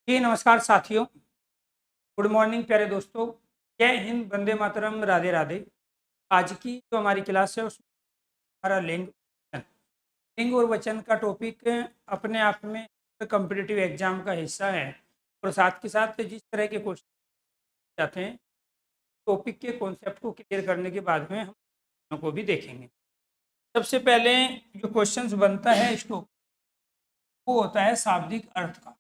जी नमस्कार साथियों। Good morning प्यारे दोस्तों। जय हिंद, वंदे मातरम, राधे राधे। आज की जो हमारी क्लास है उसमें हमारा लिंग और वचन का टॉपिक अपने आप में कॉम्पिटिटिव एग्जाम का हिस्सा है और साथ के साथ जिस तरह के क्वेश्चन जाते हैं टॉपिक के कॉन्सेप्ट को क्लियर करने के बाद में हम को भी देखेंगे। सबसे पहले जो क्वेश्चंस बनता है इस टॉपिक वो होता है शाब्दिक अर्थ का।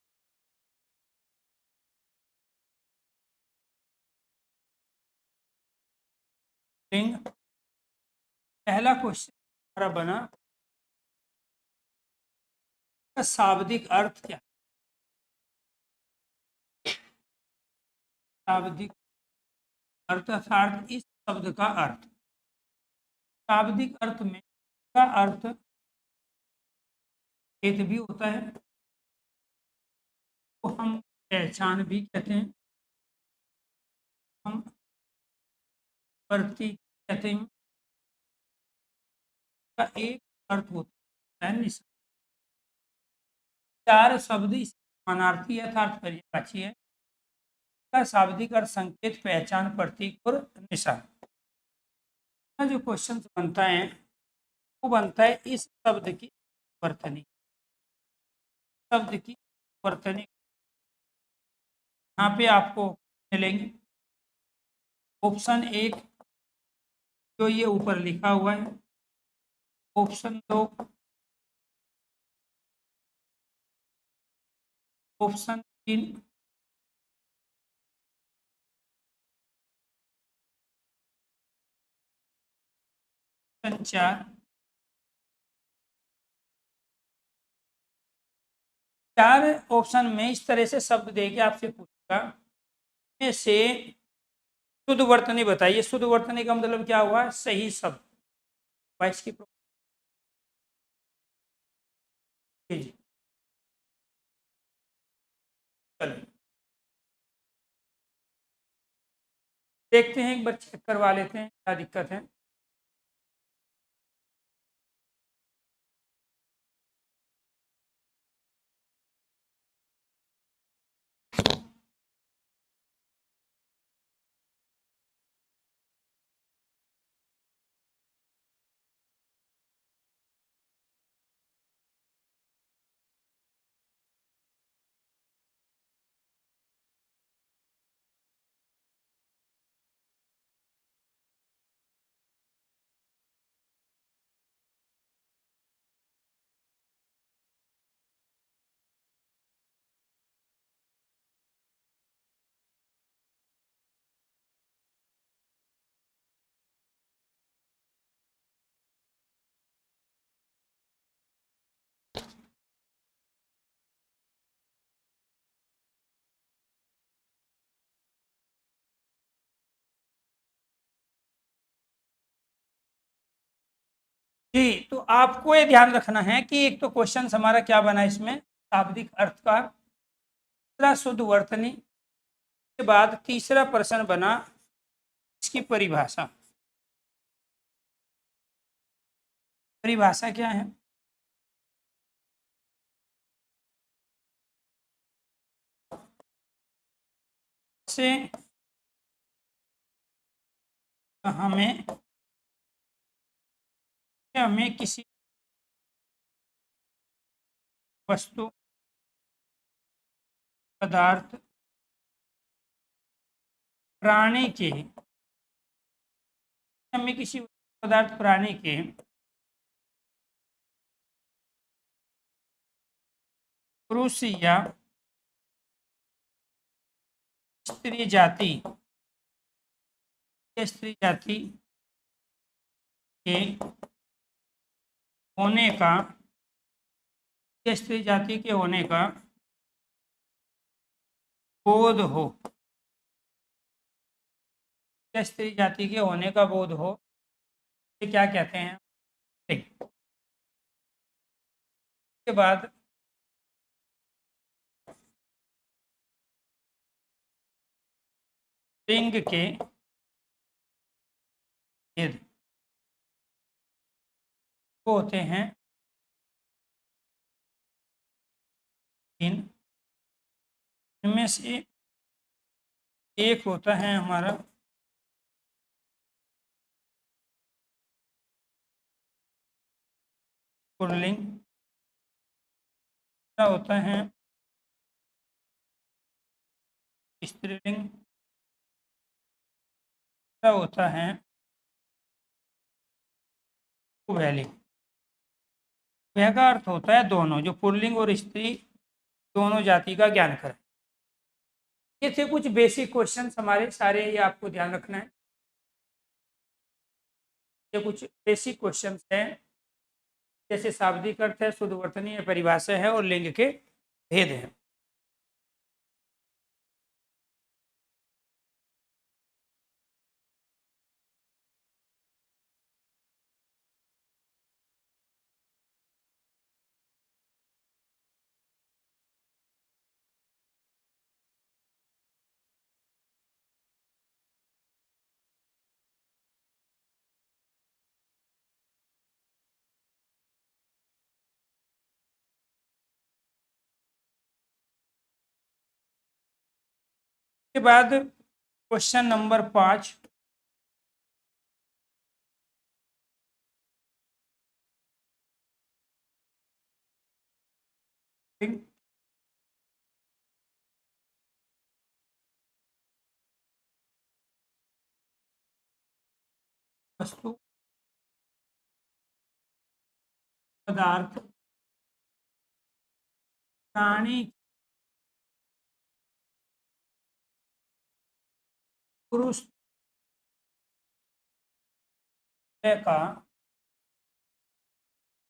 लिंग पहला क्वेश्चन हमारा बना का शाब्दिक अर्थ क्या है? शाब्दिक अर्थ अर्थात इस शब्द का अर्थ। शाब्दिक अर्थ में का अर्थ भेद भी होता है तो हम पहचान भी कहते हैं, हम प्रतीक कहते हैं। का एक अर्थ होता है निशान। चार शब्द इस समानार्थी अर्थात पर्यायवाची है। का शाब्दिक अर्थ संकेत, पहचान, प्रतीक और निशान। जो क्वेश्चन बनता है वो बनता है इस शब्द की वर्तनी। शब्द की वर्तनी यहाँ पे आपको मिलेंगे। ऑप्शन एक जो ये ऊपर लिखा हुआ है, ऑप्शन दो, ऑप्शन तीन, ऑप्शन चार। चार ऑप्शन में इस तरह से शब्द देके आपसे पूछेगा में से शुद्ध वर्तनी बताइए। शुद्ध वर्तनी का मतलब क्या हुआ? सही शब्द। वाइस की जी चलिए देखते हैं, एक बार चेक करवा लेते हैं क्या दिक्कत है। जी तो आपको ये ध्यान रखना है कि एक तो क्वेश्चन हमारा क्या बना इसमें शाब्दिक अर्थ का, दूसरा शुद्ध वर्तनी के बाद तीसरा प्रश्न बना इसकी परिभाषा। परिभाषा क्या है? से हमें हमें किसी वस्तु, पदार्थ, प्राणी के, हमें किसी पदार्थ प्राणी के पुरुष या स्त्री जाति के होने का, स्त्री जाति के होने का बोध हो, स्त्री जाति के होने का बोध हो, ये क्या कहते हैं? लिंग। के बाद लिंग के भेद वो होते हैं इन से एक होता है हमारा पुल्लिंग, होता है स्त्रीलिंग, होता है उभयलिंग। वह का अर्थ होता है दोनों, जो पुल्लिंग और स्त्री दोनों जाति का ज्ञान करें। ये थे कुछ बेसिक क्वेश्चंस हमारे सारे, ये आपको ध्यान रखना है। ये कुछ बेसिक क्वेश्चंस हैं, जैसे शाब्दिक अर्थ है, शुद्धवर्तनीय परिभाषा है और लिंग के भेद हैं। के बाद क्वेश्चन नंबर 5, वस्तु, पदार्थ, प्राणी, पुरुष का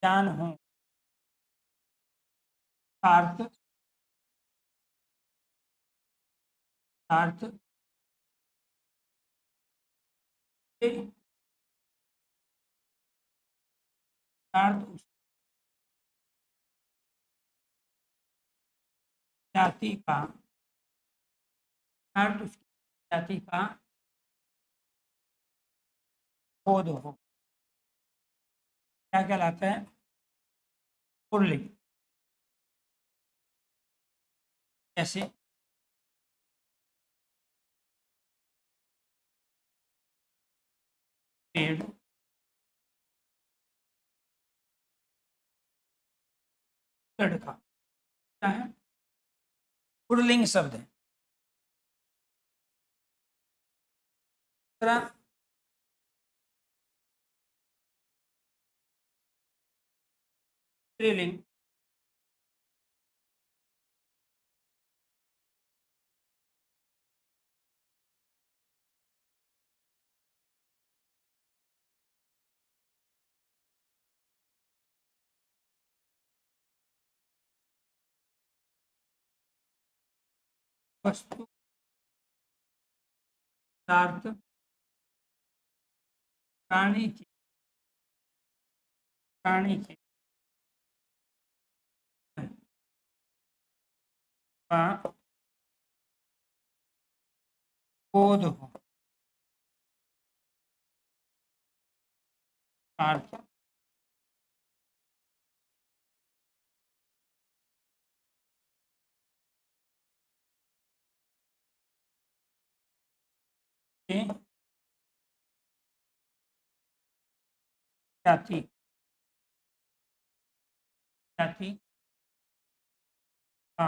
ज्ञान हो। अर्थ, अर्थ अर्थ जाति का, अर्थ उसकी जाति का बोध हो, क्या कहलाता है? पुल्लिंग। जैसे पेड़, लड़का, क्या है? पुल्लिंग शब्द है। दूसरा स्त्रीलिंग, वस्तु, पदार्थ, प्राणी की, प्राणी की का बोध हो। अर्थ, जाति, जाति का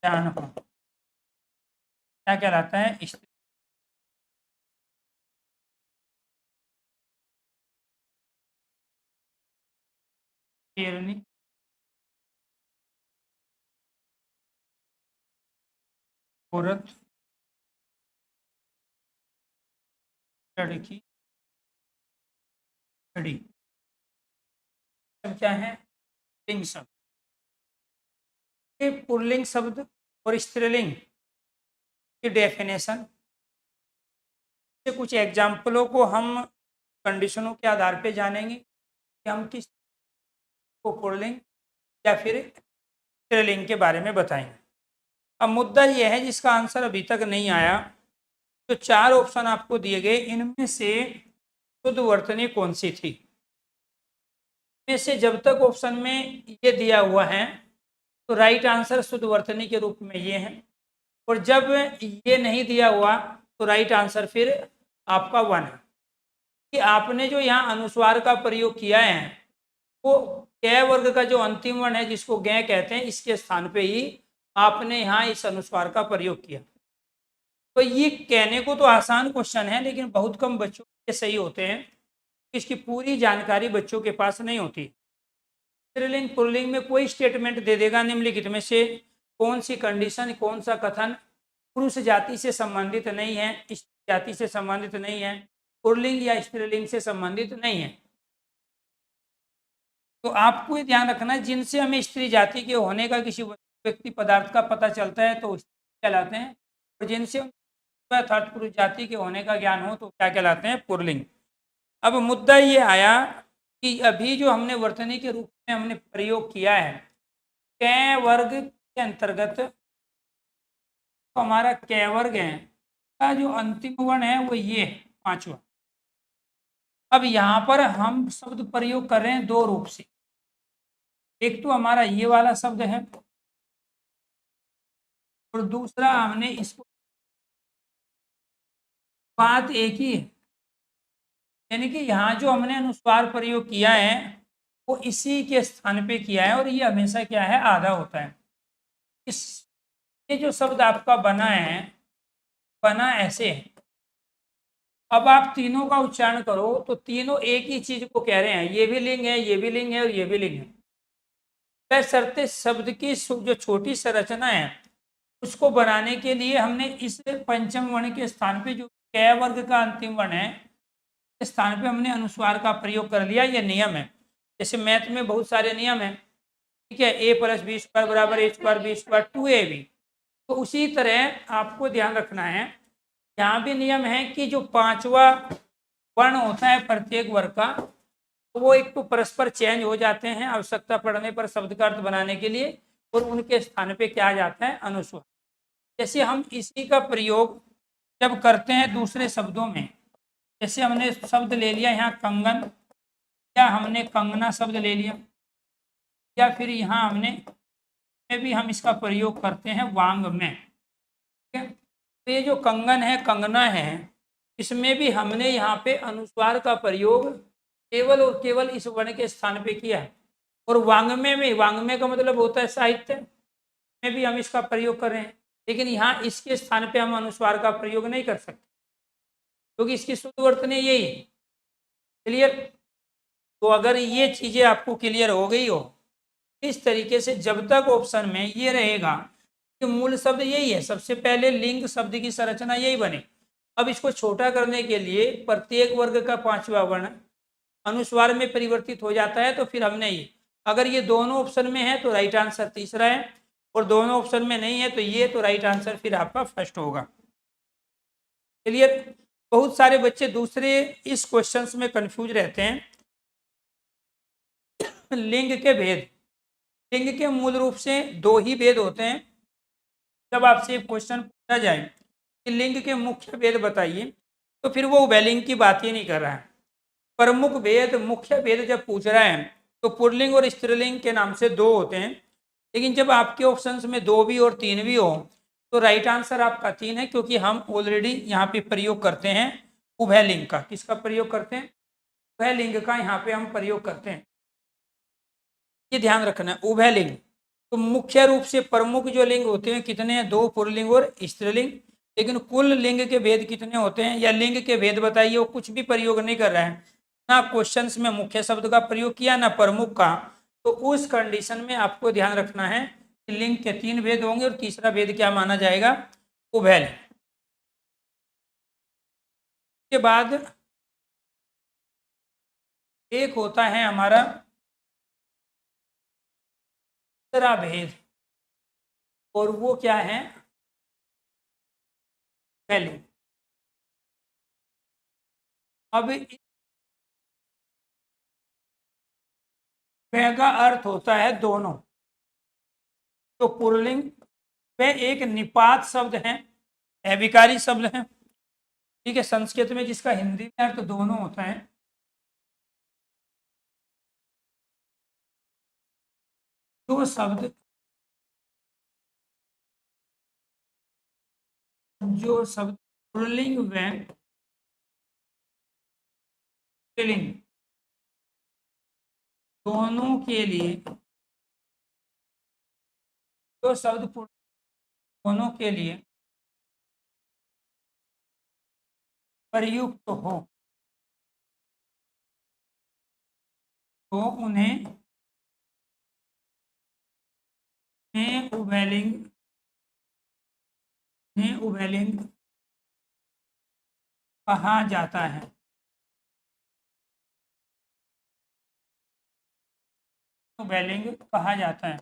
ज्ञान हो, क्या कहलाता है? स्त्रीलिंग, औरत, लड़की, लड़ी, सब क्या है? लिंग शब्द। ये पुल्लिंग शब्द और स्त्रीलिंग की डेफिनेशन से कुछ एग्जाम्पलों को हम कंडीशनों के आधार पे जानेंगे कि हम किस को पुल्लिंग या फिर स्त्रीलिंग के बारे में बताएंगे। अब मुद्दा यह है जिसका आंसर अभी तक नहीं आया, तो 4 ऑप्शन आपको दिए गए, इनमें से शुद्ध वर्तनी कौन सी थी? इनमें से जब तक ऑप्शन में ये दिया हुआ है तो राइट आंसर शुद्ध वर्तनी के रूप में ये है। और जब ये नहीं दिया हुआ तो राइट आंसर फिर आपका 1 है। कि आपने जो यहाँ अनुस्वार का प्रयोग किया है वो कै वर्ग का जो अंतिम वर्ण है जिसको गै कहते हैं, इसके स्थान पे ही आपने यहाँ इस अनुस्वार का प्रयोग किया। तो ये कहने को तो आसान क्वेश्चन है, लेकिन बहुत कम बच्चों के सही होते हैं। इसकी पूरी जानकारी बच्चों के पास नहीं होती। स्त्रीलिंग पुल्लिंग में कोई स्टेटमेंट दे देगा निम्नलिखित में से कौन सी कंडीशन, कौन सा कथन पुरुष जाति से संबंधित नहीं है, स्त्री जाति से संबंधित नहीं है, पुल्लिंग या स्त्रीलिंग से संबंधित नहीं है। तो आपको ये ध्यान रखना है, जिनसे हमें स्त्री जाति के होने का किसी व्यक्ति पदार्थ का पता चलता है तो कहलाते हैं, और जिनसे अर्थात पुरुष जाति के होने का ज्ञान हो तो क्या कहलाते हैं, पुल्लिंग। अब मुद्दा ये आया कि अभी जो हमने वर्तनी के रूप में हमने प्रयोग किया है कै वर्ग के अंतर्गत, तो हमारा कै वर्ग है का जो अंतिम वर्ण है वो ये 5वां। अब यहाँ पर हम शब्द प्रयोग कर रहे हैं दो रूप से। एक तो हमारा ये वाला शब्द है और दूसरा हमने इसको, बात एक ही है, यानी कि यहाँ जो हमने अनुस्वार प्रयोग किया है वो इसी के स्थान पे किया है, और ये हमेशा क्या है, आधा होता है। इस ये जो शब्द आपका बना है, बना ऐसे है। अब आप तीनों का उच्चारण करो तो तीनों एक ही चीज को कह रहे हैं, ये भी लिंग है, ये भी लिंग है और ये भी लिंग है। बशर्ते शब्द की जो छोटी संरचना है उसको बनाने के लिए हमने इस पंचम वर्ण के स्थान पे जो कै वर्ग का अंतिम वर्ण है इस स्थान पे हमने अनुस्वार का प्रयोग कर लिया। ये नियम है, जैसे मैथ में बहुत सारे नियम है, ठीक है, a + b² = a² b² 2ab। तो उसी तरह आपको ध्यान रखना है, यहाँ भी नियम है कि जो 5वां वर्ण होता है प्रत्येक वर्ग का, तो वो एक तो परस्पर चेंज हो जाते हैं आवश्यकता पड़ने पर शब्द का अर्थ बनाने के लिए, और उनके स्थान पे क्या आ जाता है, अनुस्वार। जैसे हम इसी का प्रयोग जब करते हैं दूसरे शब्दों में, जैसे हमने शब्द ले लिया यहाँ कंगन, या हमने कंगना शब्द ले लिया, या फिर यहाँ हमने में भी हम इसका प्रयोग करते हैं वांग में, ठीक है। तो ये जो कंगन है, कंगना है, इसमें भी हमने यहाँ पे अनुस्वार का प्रयोग केवल और केवल इस वर्ण के स्थान पे किया है। और वांग्मय में, वांग्मय का मतलब होता है साहित्य में भी हम इसका प्रयोग कर रहे हैं, लेकिन यहाँ इसके स्थान पे हम अनुस्वार का प्रयोग नहीं कर सकते क्योंकि इसकी शुद्ध वर्तनी यही है। क्लियर? तो अगर ये चीजें आपको क्लियर हो गई हो, इस तरीके से जब तक ऑप्शन में ये रहेगा कि मूल शब्द यही है, सबसे पहले लिंग शब्द की संरचना यही बने। अब इसको छोटा करने के लिए प्रत्येक वर्ग का 5वां वर्ण अनुस्वार में परिवर्तित हो जाता है, तो फिर हमने ये, अगर ये दोनों ऑप्शन में है तो राइट आंसर तीसरा है, और दोनों ऑप्शन में नहीं है तो ये, तो राइट आंसर फिर आपका फर्स्ट होगा। क्लियर? बहुत सारे बच्चे दूसरे इस क्वेश्चंस में कंफ्यूज रहते हैं। लिंग के भेद, लिंग के मूल रूप से दो ही भेद होते हैं। जब आपसे क्वेश्चन पूछा जाए कि लिंग के मुख्य भेद बताइए, तो फिर वो उभयलिंग की बात ही नहीं कर रहा है। प्रमुख भेद, मुख्य भेद जब पूछ रहा है तो पुल्लिंग और स्त्रीलिंग के नाम से दो होते हैं, लेकिन जब आपके ऑप्शंस में 2 भी और 3 भी हो तो राइट आंसर आपका 3 है, क्योंकि हम ऑलरेडी यहाँ पे प्रयोग करते हैं उभयलिंग का। किसका प्रयोग करते हैं? उभयलिंग का यहाँ पे हम प्रयोग करते हैं, ये ध्यान रखना है। उभयलिंग तो मुख्य रूप से प्रमुख जो लिंग होते हैं कितने हैं? 2, पुल्लिंग और स्त्रीलिंग। लेकिन कुल लिंग के भेद कितने होते हैं, या लिंग के भेद बताइए, वो कुछ भी प्रयोग नहीं कर रहा है, ना क्वेश्चंस में मुख्य शब्द का प्रयोग किया ना प्रमुख का। तो उस कंडीशन में आपको ध्यान रखना है कि लिंग के 3 भेद होंगे और तीसरा भेद क्या माना जाएगा? उभयलिंग। के बाद एक होता है हमारा तीसरा भेद, और वो क्या है? उभयलिंग। अब का अर्थ होता है दोनों। तो पुल्लिंग में एक निपात शब्द है, अविकारी शब्द है, ठीक है, संस्कृत में जिसका हिंदी में अर्थ दोनों होता है। दो शब्द जो शब्द पुल्लिंग व स्त्रीलिंग दोनों के लिए, जो शब्द दोनों के लिए प्रयुक्त हो तो उन्हें उभयलिंग कहा जाता है। उभयलिंग कहा जाता है।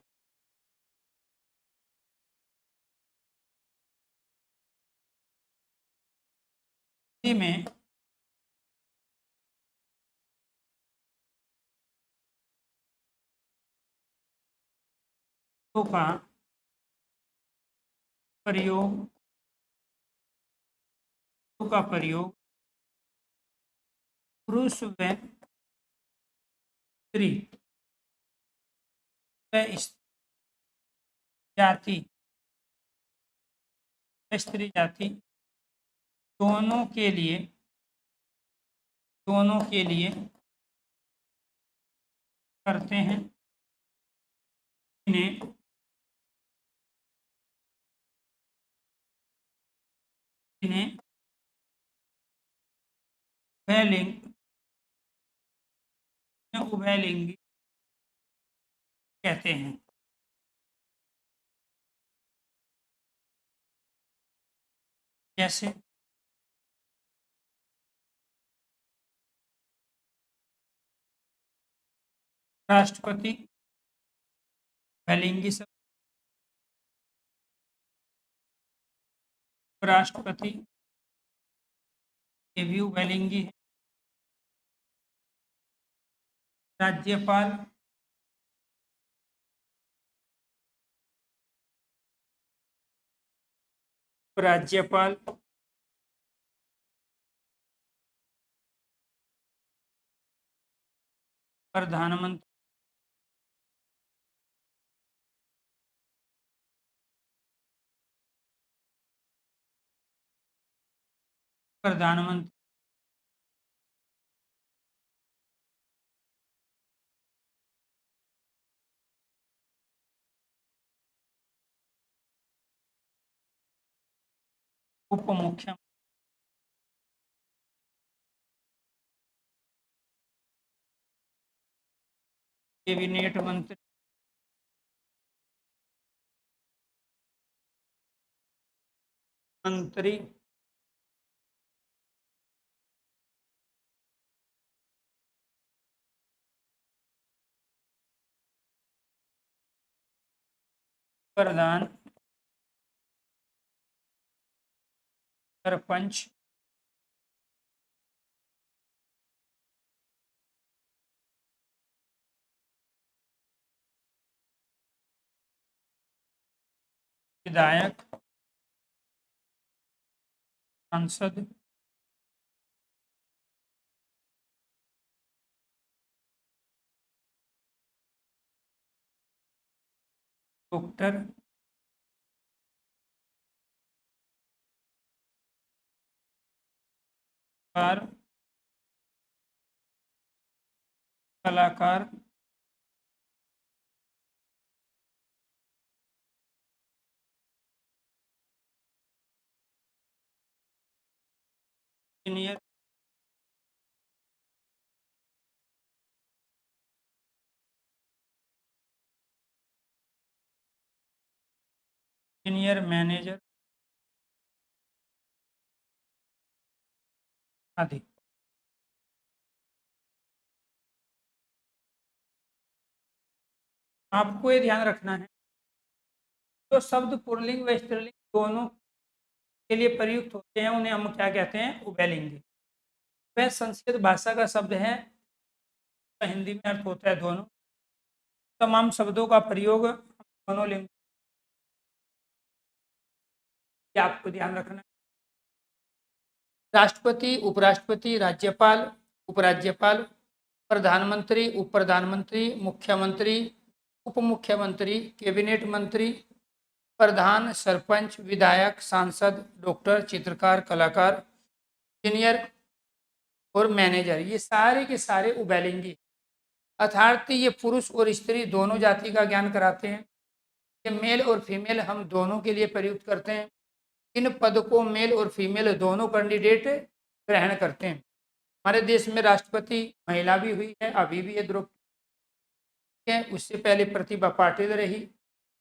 में का प्रयोग पुरुष व स्त्री जाति दोनों के लिए करते हैं। इन्हें उभयलिंगी कहते हैं। जैसे राष्ट्रपति उभयलिंगी शब्द, राष्ट्रपति ये भी उभयलिंगी है। राज्यपाल प्रधानमंत्री उप मुख्यमंत्री कैबिनेट मंत्री प्रधान सरपंच विधायक सांसद डॉक्टर कलाकार इंजीनियर मैनेजर आदि। आपको ये ध्यान रखना है, जो शब्द पुल्लिंग व स्त्रीलिंग दोनों के लिए प्रयुक्त होते हैं उन्हें हम क्या कहते हैं? उभयलिंगी। वह संस्कृत भाषा का शब्द है, हिंदी में अर्थ होता है दोनों। तमाम शब्दों का प्रयोग दोनों लिंग, आपको ध्यान रखना है। राष्ट्रपति, उपराष्ट्रपति, राज्यपाल, उपराज्यपाल, प्रधानमंत्री, उप प्रधानमंत्री, मुख्यमंत्री, उप मुख्यमंत्री, कैबिनेट मंत्री, प्रधान, सरपंच, विधायक, सांसद, डॉक्टर, चित्रकार, कलाकार, इंजीनियर और मैनेजर, ये सारे के सारे उभयलिंगी, अर्थात ये पुरुष और स्त्री दोनों जाति का ज्ञान कराते हैं। ये मेल और फीमेल हम दोनों के लिए प्रयुक्त करते हैं। इन पद को मेल और फीमेल दोनों कैंडिडेट ग्रहण करते हैं। हमारे देश में राष्ट्रपति महिला भी हुई है, अभी भी है द्रौपदी है, उससे पहले प्रतिभा पाटिल रही।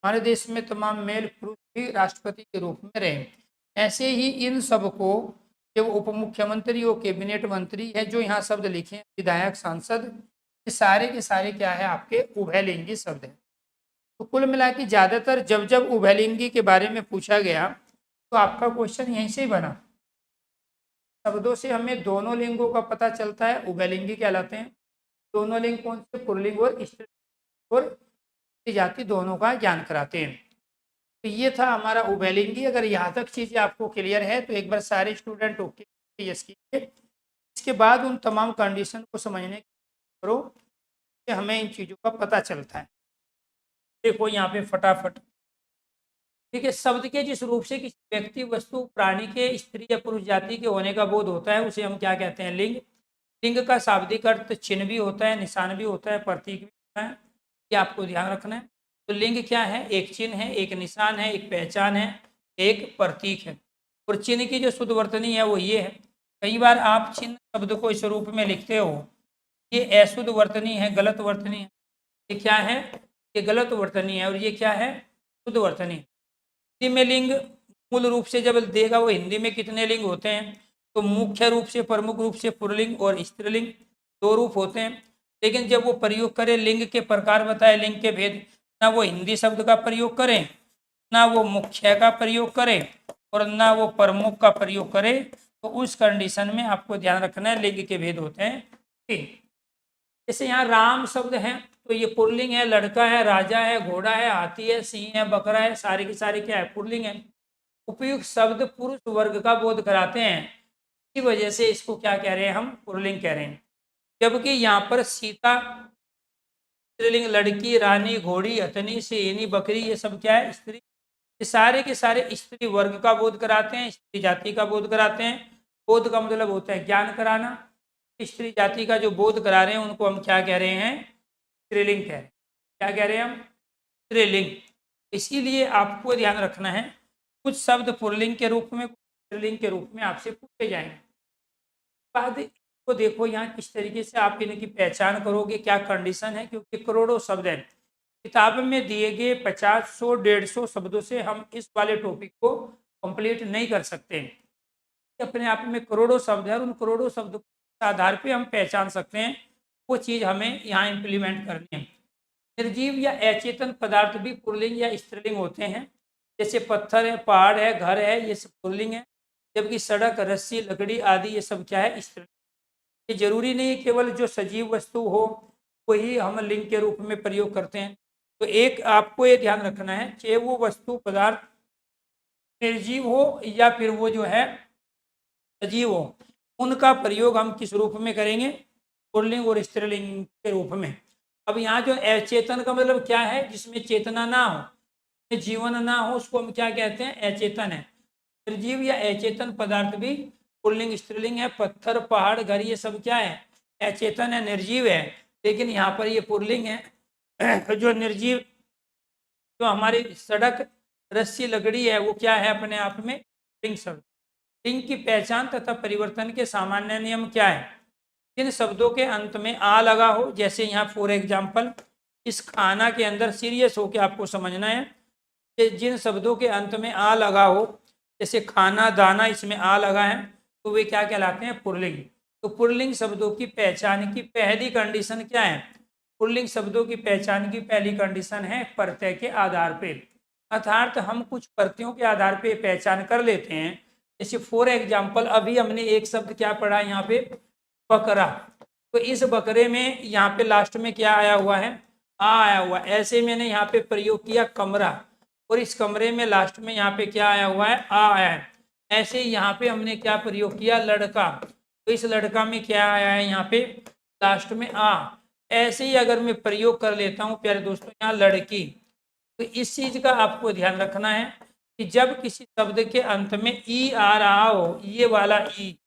हमारे देश में तमाम मेल पुरुष भी राष्ट्रपति के रूप में रहे। ऐसे ही इन सबको जो उप मुख्यमंत्री और कैबिनेट मंत्री है, जो यहाँ शब्द लिखे हैं, विधायक, सांसद, ये सारे के सारे क्या है, आपके उभयलिंगी शब्द है। तो कुल मिला के ज्यादातर जब जब उभयलिंगी के बारे में पूछा गया तो आपका क्वेश्चन यहीं से ही बना। शब्दों से हमें दोनों लिंगों का पता चलता है, उभयलिंगी कहलाते हैं। दोनों लिंग कौन से? पुल्लिंग और स्त्रीलिंग और जाति दोनों का ज्ञान कराते हैं। तो ये था हमारा उभयलिंगी। अगर यहाँ तक चीजें आपको क्लियर है तो एक बार सारे स्टूडेंट ओके यस कीजिए। इसके बाद उन तमाम कंडीशन को समझने करो कि हमें इन चीज़ों का पता चलता है। देखो यहाँ पे फटाफट, ठीक है, शब्द के जिस रूप से किसी व्यक्ति, वस्तु, प्राणी के स्त्री या पुरुष जाति के होने का बोध होता है उसे हम क्या कहते हैं? लिंग। लिंग का शाब्दिक अर्थ चिन्ह भी होता है, निशान भी होता है, प्रतीक भी होता है, ये आपको ध्यान रखना है। तो लिंग क्या है? एक चिन्ह है, एक निशान है, एक पहचान है, एक प्रतीक है। और चिन्ह की जो शुद्ध वर्तनी है वो ये है। कई बार आप चिन्ह शब्द को इस रूप में लिखते हो, ये अशुद्ध वर्तनी है, गलत वर्तनी है। ये क्या है? ये गलत वर्तनी है। और ये क्या है? शुद्ध वर्तनी। हिंदी में लिंग मूल रूप से जब देगा वो हिंदी में कितने लिंग होते हैं? तो मुख्य रूप से, प्रमुख रूप से पुल्लिंग और स्त्रीलिंग दो रूप होते हैं। लेकिन जब वो प्रयोग करें, लिंग के प्रकार बताए, लिंग के भेद, ना वो हिंदी शब्द का प्रयोग करें, ना वो मुख्य का प्रयोग करें, और ना वो प्रमुख का प्रयोग करें, तो उस कंडीशन में आपको ध्यान रखना है लिंग के भेद होते हैं। ठीक, जैसे यहाँ राम शब्द है तो ये पुल्लिंग है, लड़का है, राजा है, घोड़ा है, हाथी है, सिंह है, बकरा है, सारे के सारे क्या है? पुल्लिंग है। उपयुक्त शब्द पुरुष वर्ग का बोध कराते हैं, इसी वजह से इसको क्या कह रहे हैं? हम पुल्लिंग कह रहे हैं। जबकि यहाँ पर सीता स्त्रीलिंग, लड़की, रानी, घोड़ी, हथनी, सिंहनी, बकरी, ये सब क्या है? स्त्री। ये सारे के सारे स्त्री वर्ग का बोध कराते हैं, स्त्री जाति का बोध कराते हैं। बोध का मतलब होता है ज्ञान कराना। स्त्री जाति का जो बोध करा रहे हैं उनको हम क्या कह रहे हैं? स्त्रीलिंग कह रहे हैं। क्या कह रहे हैं हम? स्त्रीलिंग। इसीलिए आपको ध्यान रखना है, कुछ शब्द पुल्लिंग के रूप में, कुछ स्त्रीलिंग के रूप में आपसे पूछे जाएंगे। बाद को देखो यहाँ किस तरीके से आप इनकी पहचान करोगे, क्या कंडीशन है, क्योंकि करोड़ों शब्द हैं। किताब में दिए गए 50, 100, 150 शब्दों से हम इस वाले टॉपिक को कंप्लीट नहीं कर सकते। अपने आप में करोड़ों शब्द है और उन करोड़ों शब्द के आधार पे हम पहचान सकते हैं, वो चीज़ हमें यहाँ इम्प्लीमेंट करनी है। निर्जीव या अचेतन पदार्थ भी पुल्लिंग या स्त्रीलिंग होते हैं। जैसे पत्थर है, पहाड़ है, घर है, ये सब पुल्लिंग है। जबकि सड़क, रस्सी, लकड़ी आदि ये सब क्या है? स्त्रीलिंग। ये जरूरी नहीं केवल जो सजीव वस्तु हो वही हम लिंग के रूप में प्रयोग करते हैं। तो एक आपको ये ध्यान रखना है, चाहे वो वस्तु पदार्थ निर्जीव हो या फिर वो जो है सजीव हो, उनका प्रयोग हम किस रूप में करेंगे? पुल्लिंग और स्त्रीलिंग के रूप में। अब यहाँ जो अचेतन का मतलब क्या है? जिसमें चेतना ना हो, जीवन ना हो, उसको हम क्या कहते हैं? अचेतन है। निर्जीव या अचेतन पदार्थ भी पुल्लिंग स्त्रीलिंग है। पत्थर, पहाड़, घर, ये सब क्या है? अचेतन है, निर्जीव है। लेकिन यहाँ पर ये पुल्लिंग है। जो निर्जीव, जो हमारी सड़क, रस्सी, लकड़ी है, वो क्या है? अपने आप में लिंग शब्द। लिंग की पहचान तथा परिवर्तन के सामान्य नियम क्या है? जिन शब्दों के अंत में आ लगा हो, जैसे यहाँ फॉर एग्जाम्पल इस खाना के अंदर सीरियस होकर आपको समझना है कि जिन शब्दों के अंत में आ लगा हो, जैसे खाना, दाना, इसमें आ लगा है, तो वे क्या कहलाते हैं? पुल्लिंग। तो पुल्लिंग शब्दों की पहचान की पहली कंडीशन क्या है? पुल्लिंग शब्दों की पहचान की पहली कंडीशन है प्रत्यय के आधार पर। अर्थात हम कुछ प्रत्ययों के आधार पर पहचान कर लेते हैं। जैसे फॉर एग्जाम्पल अभी हमने एक शब्द क्या पढ़ा यहाँ पे? बकरा। तो इस बकरे में यहाँ पे लास्ट में क्या आया हुआ है? आ आया हुआ। ऐसे मैंने यहाँ पे प्रयोग किया कमरा, और इस कमरे में लास्ट में यहाँ पे क्या आया हुआ है? आ आया है। ऐसे ही यहाँ पे हमने क्या प्रयोग किया? लड़का। तो इस लड़का में क्या आया है? यहाँ पे लास्ट में आ। ऐसे ही अगर मैं प्रयोग कर लेता हूँ प्यारे दोस्तों यहाँ लड़की, तो इस चीज का आपको ध्यान रखना है कि जब किसी शब्द के अंत में ई आ रहा हो, ये वाला ई,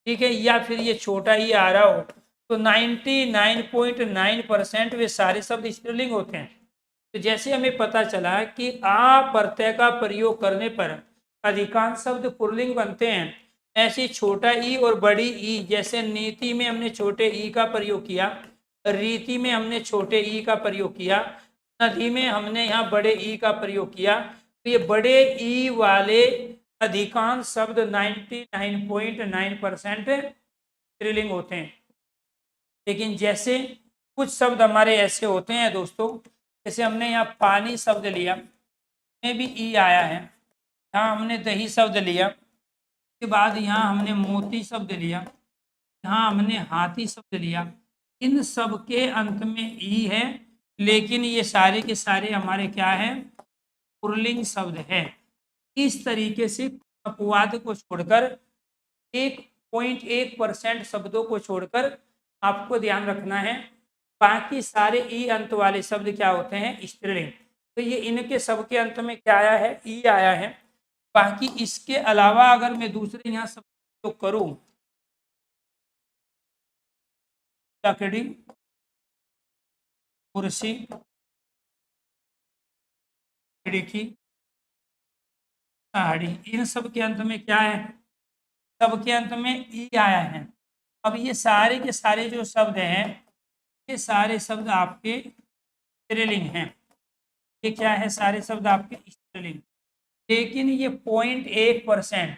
ठीक है, या फिर ये छोटा ई आ रहा हो, तो 99.9% वे सारे शब्द स्त्रीलिंग होते हैं। तो जैसे हमें पता चला कि आ प्रत्यय का प्रयोग करने पर अधिकांश शब्द पुल्लिंग बनते हैं, ऐसे छोटा ई और बड़ी ई, जैसे नीति में हमने छोटे ई का प्रयोग किया, रीति में हमने छोटे ई का प्रयोग किया, नदी में हमने यहाँ बड़े ई का प्रयोग किया। तो ये बड़े ई वाले अधिकांश शब्द 99.9% स्त्रीलिंग होते हैं। लेकिन जैसे कुछ शब्द हमारे ऐसे होते हैं दोस्तों, जैसे हमने यहाँ पानी शब्द लिया, में भी ई आया है, यहाँ हमने दही शब्द लिया, उसके बाद यहाँ हमने मोती शब्द लिया, यहाँ हमने हाथी शब्द लिया, इन सब के अंत में ई है, लेकिन ये सारे के सारे हमारे क्या है, पुल्लिंग शब्द है। इस तरीके से अपवाद को छोड़कर 1.1% शब्दों को छोड़कर आपको ध्यान रखना है, बाकी सारे ई अंत वाले शब्द क्या होते हैं, स्त्रीलिंग। तो ये इनके सबके अंत में क्या आया है, ई आया है। बाकी इसके अलावा अगर मैं दूसरे यहाँ शब्द तो करूं, लकड़ी, कुर्सी, खिड़की, साड़ी, इन सब के अंत में क्या है, सबके अंत में ई आया है। अब ये सारे के सारे जो शब्द हैं, ये सारे शब्द आपके स्त्रीलिंग हैं। ये क्या है, सारे शब्द आपके स्त्रीलिंग, लेकिन ये 0.1%,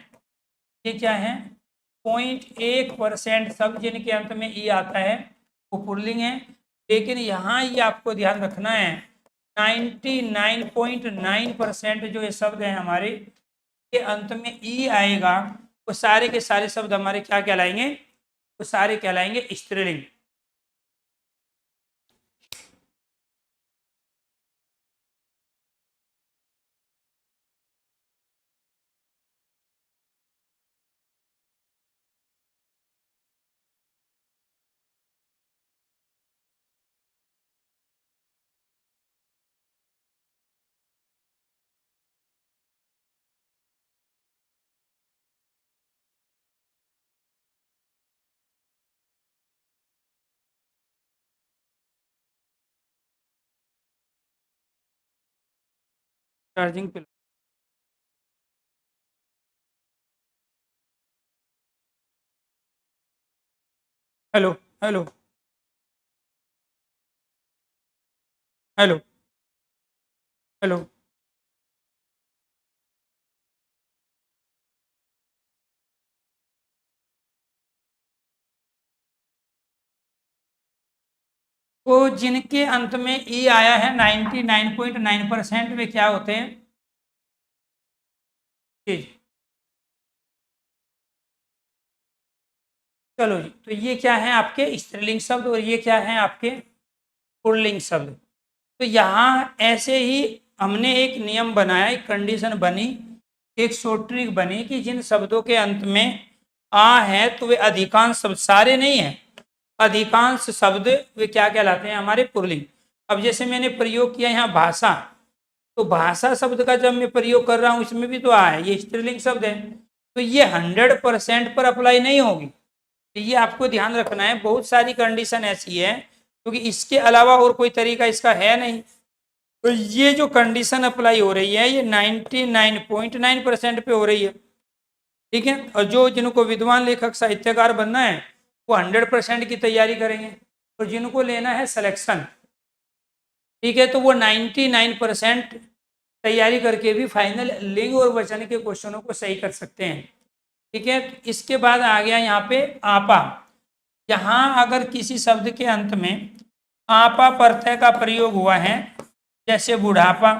ये क्या है, 0.1% शब्द जिनके अंत में ई आता है वो पुल्लिंग है। लेकिन यहाँ ये आपको ध्यान रखना है, 99.9% जो ये शब्द हैं हमारे के अंत में ई आएगा, वो सारे के सारे शब्द हमारे क्या कहलाएंगे, वो सारे कहलाएंगे स्त्रीलिंग। चार्जिंग पे, हेलो हेलो हेलो हेलो, तो जिनके अंत में ई आया है 99.9% वे क्या होते हैं, जी। चलो जी, तो ये क्या है आपके स्त्रीलिंग शब्द और ये क्या है आपके पुल्लिंग शब्द। तो यहाँ ऐसे ही हमने एक नियम बनाया, एक कंडीशन बनी, एक शॉर्ट ट्रिक बनी कि जिन शब्दों के अंत में आ है तो वे अधिकांश शब्द, सारे नहीं है, अधिकांश शब्द वे क्या कहलाते हैं, हमारे पुल्लिंग। अब जैसे मैंने प्रयोग किया यहाँ भाषा, तो भाषा शब्द का जब मैं प्रयोग कर रहा हूँ इसमें भी तो आ है, ये स्त्रीलिंग शब्द है, तो ये 100% पर अप्लाई नहीं होगी। तो ये आपको ध्यान रखना है, बहुत सारी कंडीशन ऐसी है क्योंकि इसके अलावा और कोई तरीका इसका है नहीं। तो ये जो कंडीशन अप्लाई हो रही है ये 99.9% पे हो रही है, ठीक है। और जो जिनको विद्वान लेखक साहित्यकार बनना है वो 100% की तैयारी करेंगे, और जिनको लेना है सिलेक्शन, ठीक है, तो वो 99% तैयारी करके भी फाइनल लिंग और वचन के क्वेश्चनों को सही कर सकते हैं, ठीक है। इसके बाद आ गया यहाँ पे आपा। यहाँ अगर किसी शब्द के अंत में आपा प्रत्यय का प्रयोग हुआ है, जैसे बुढ़ापा,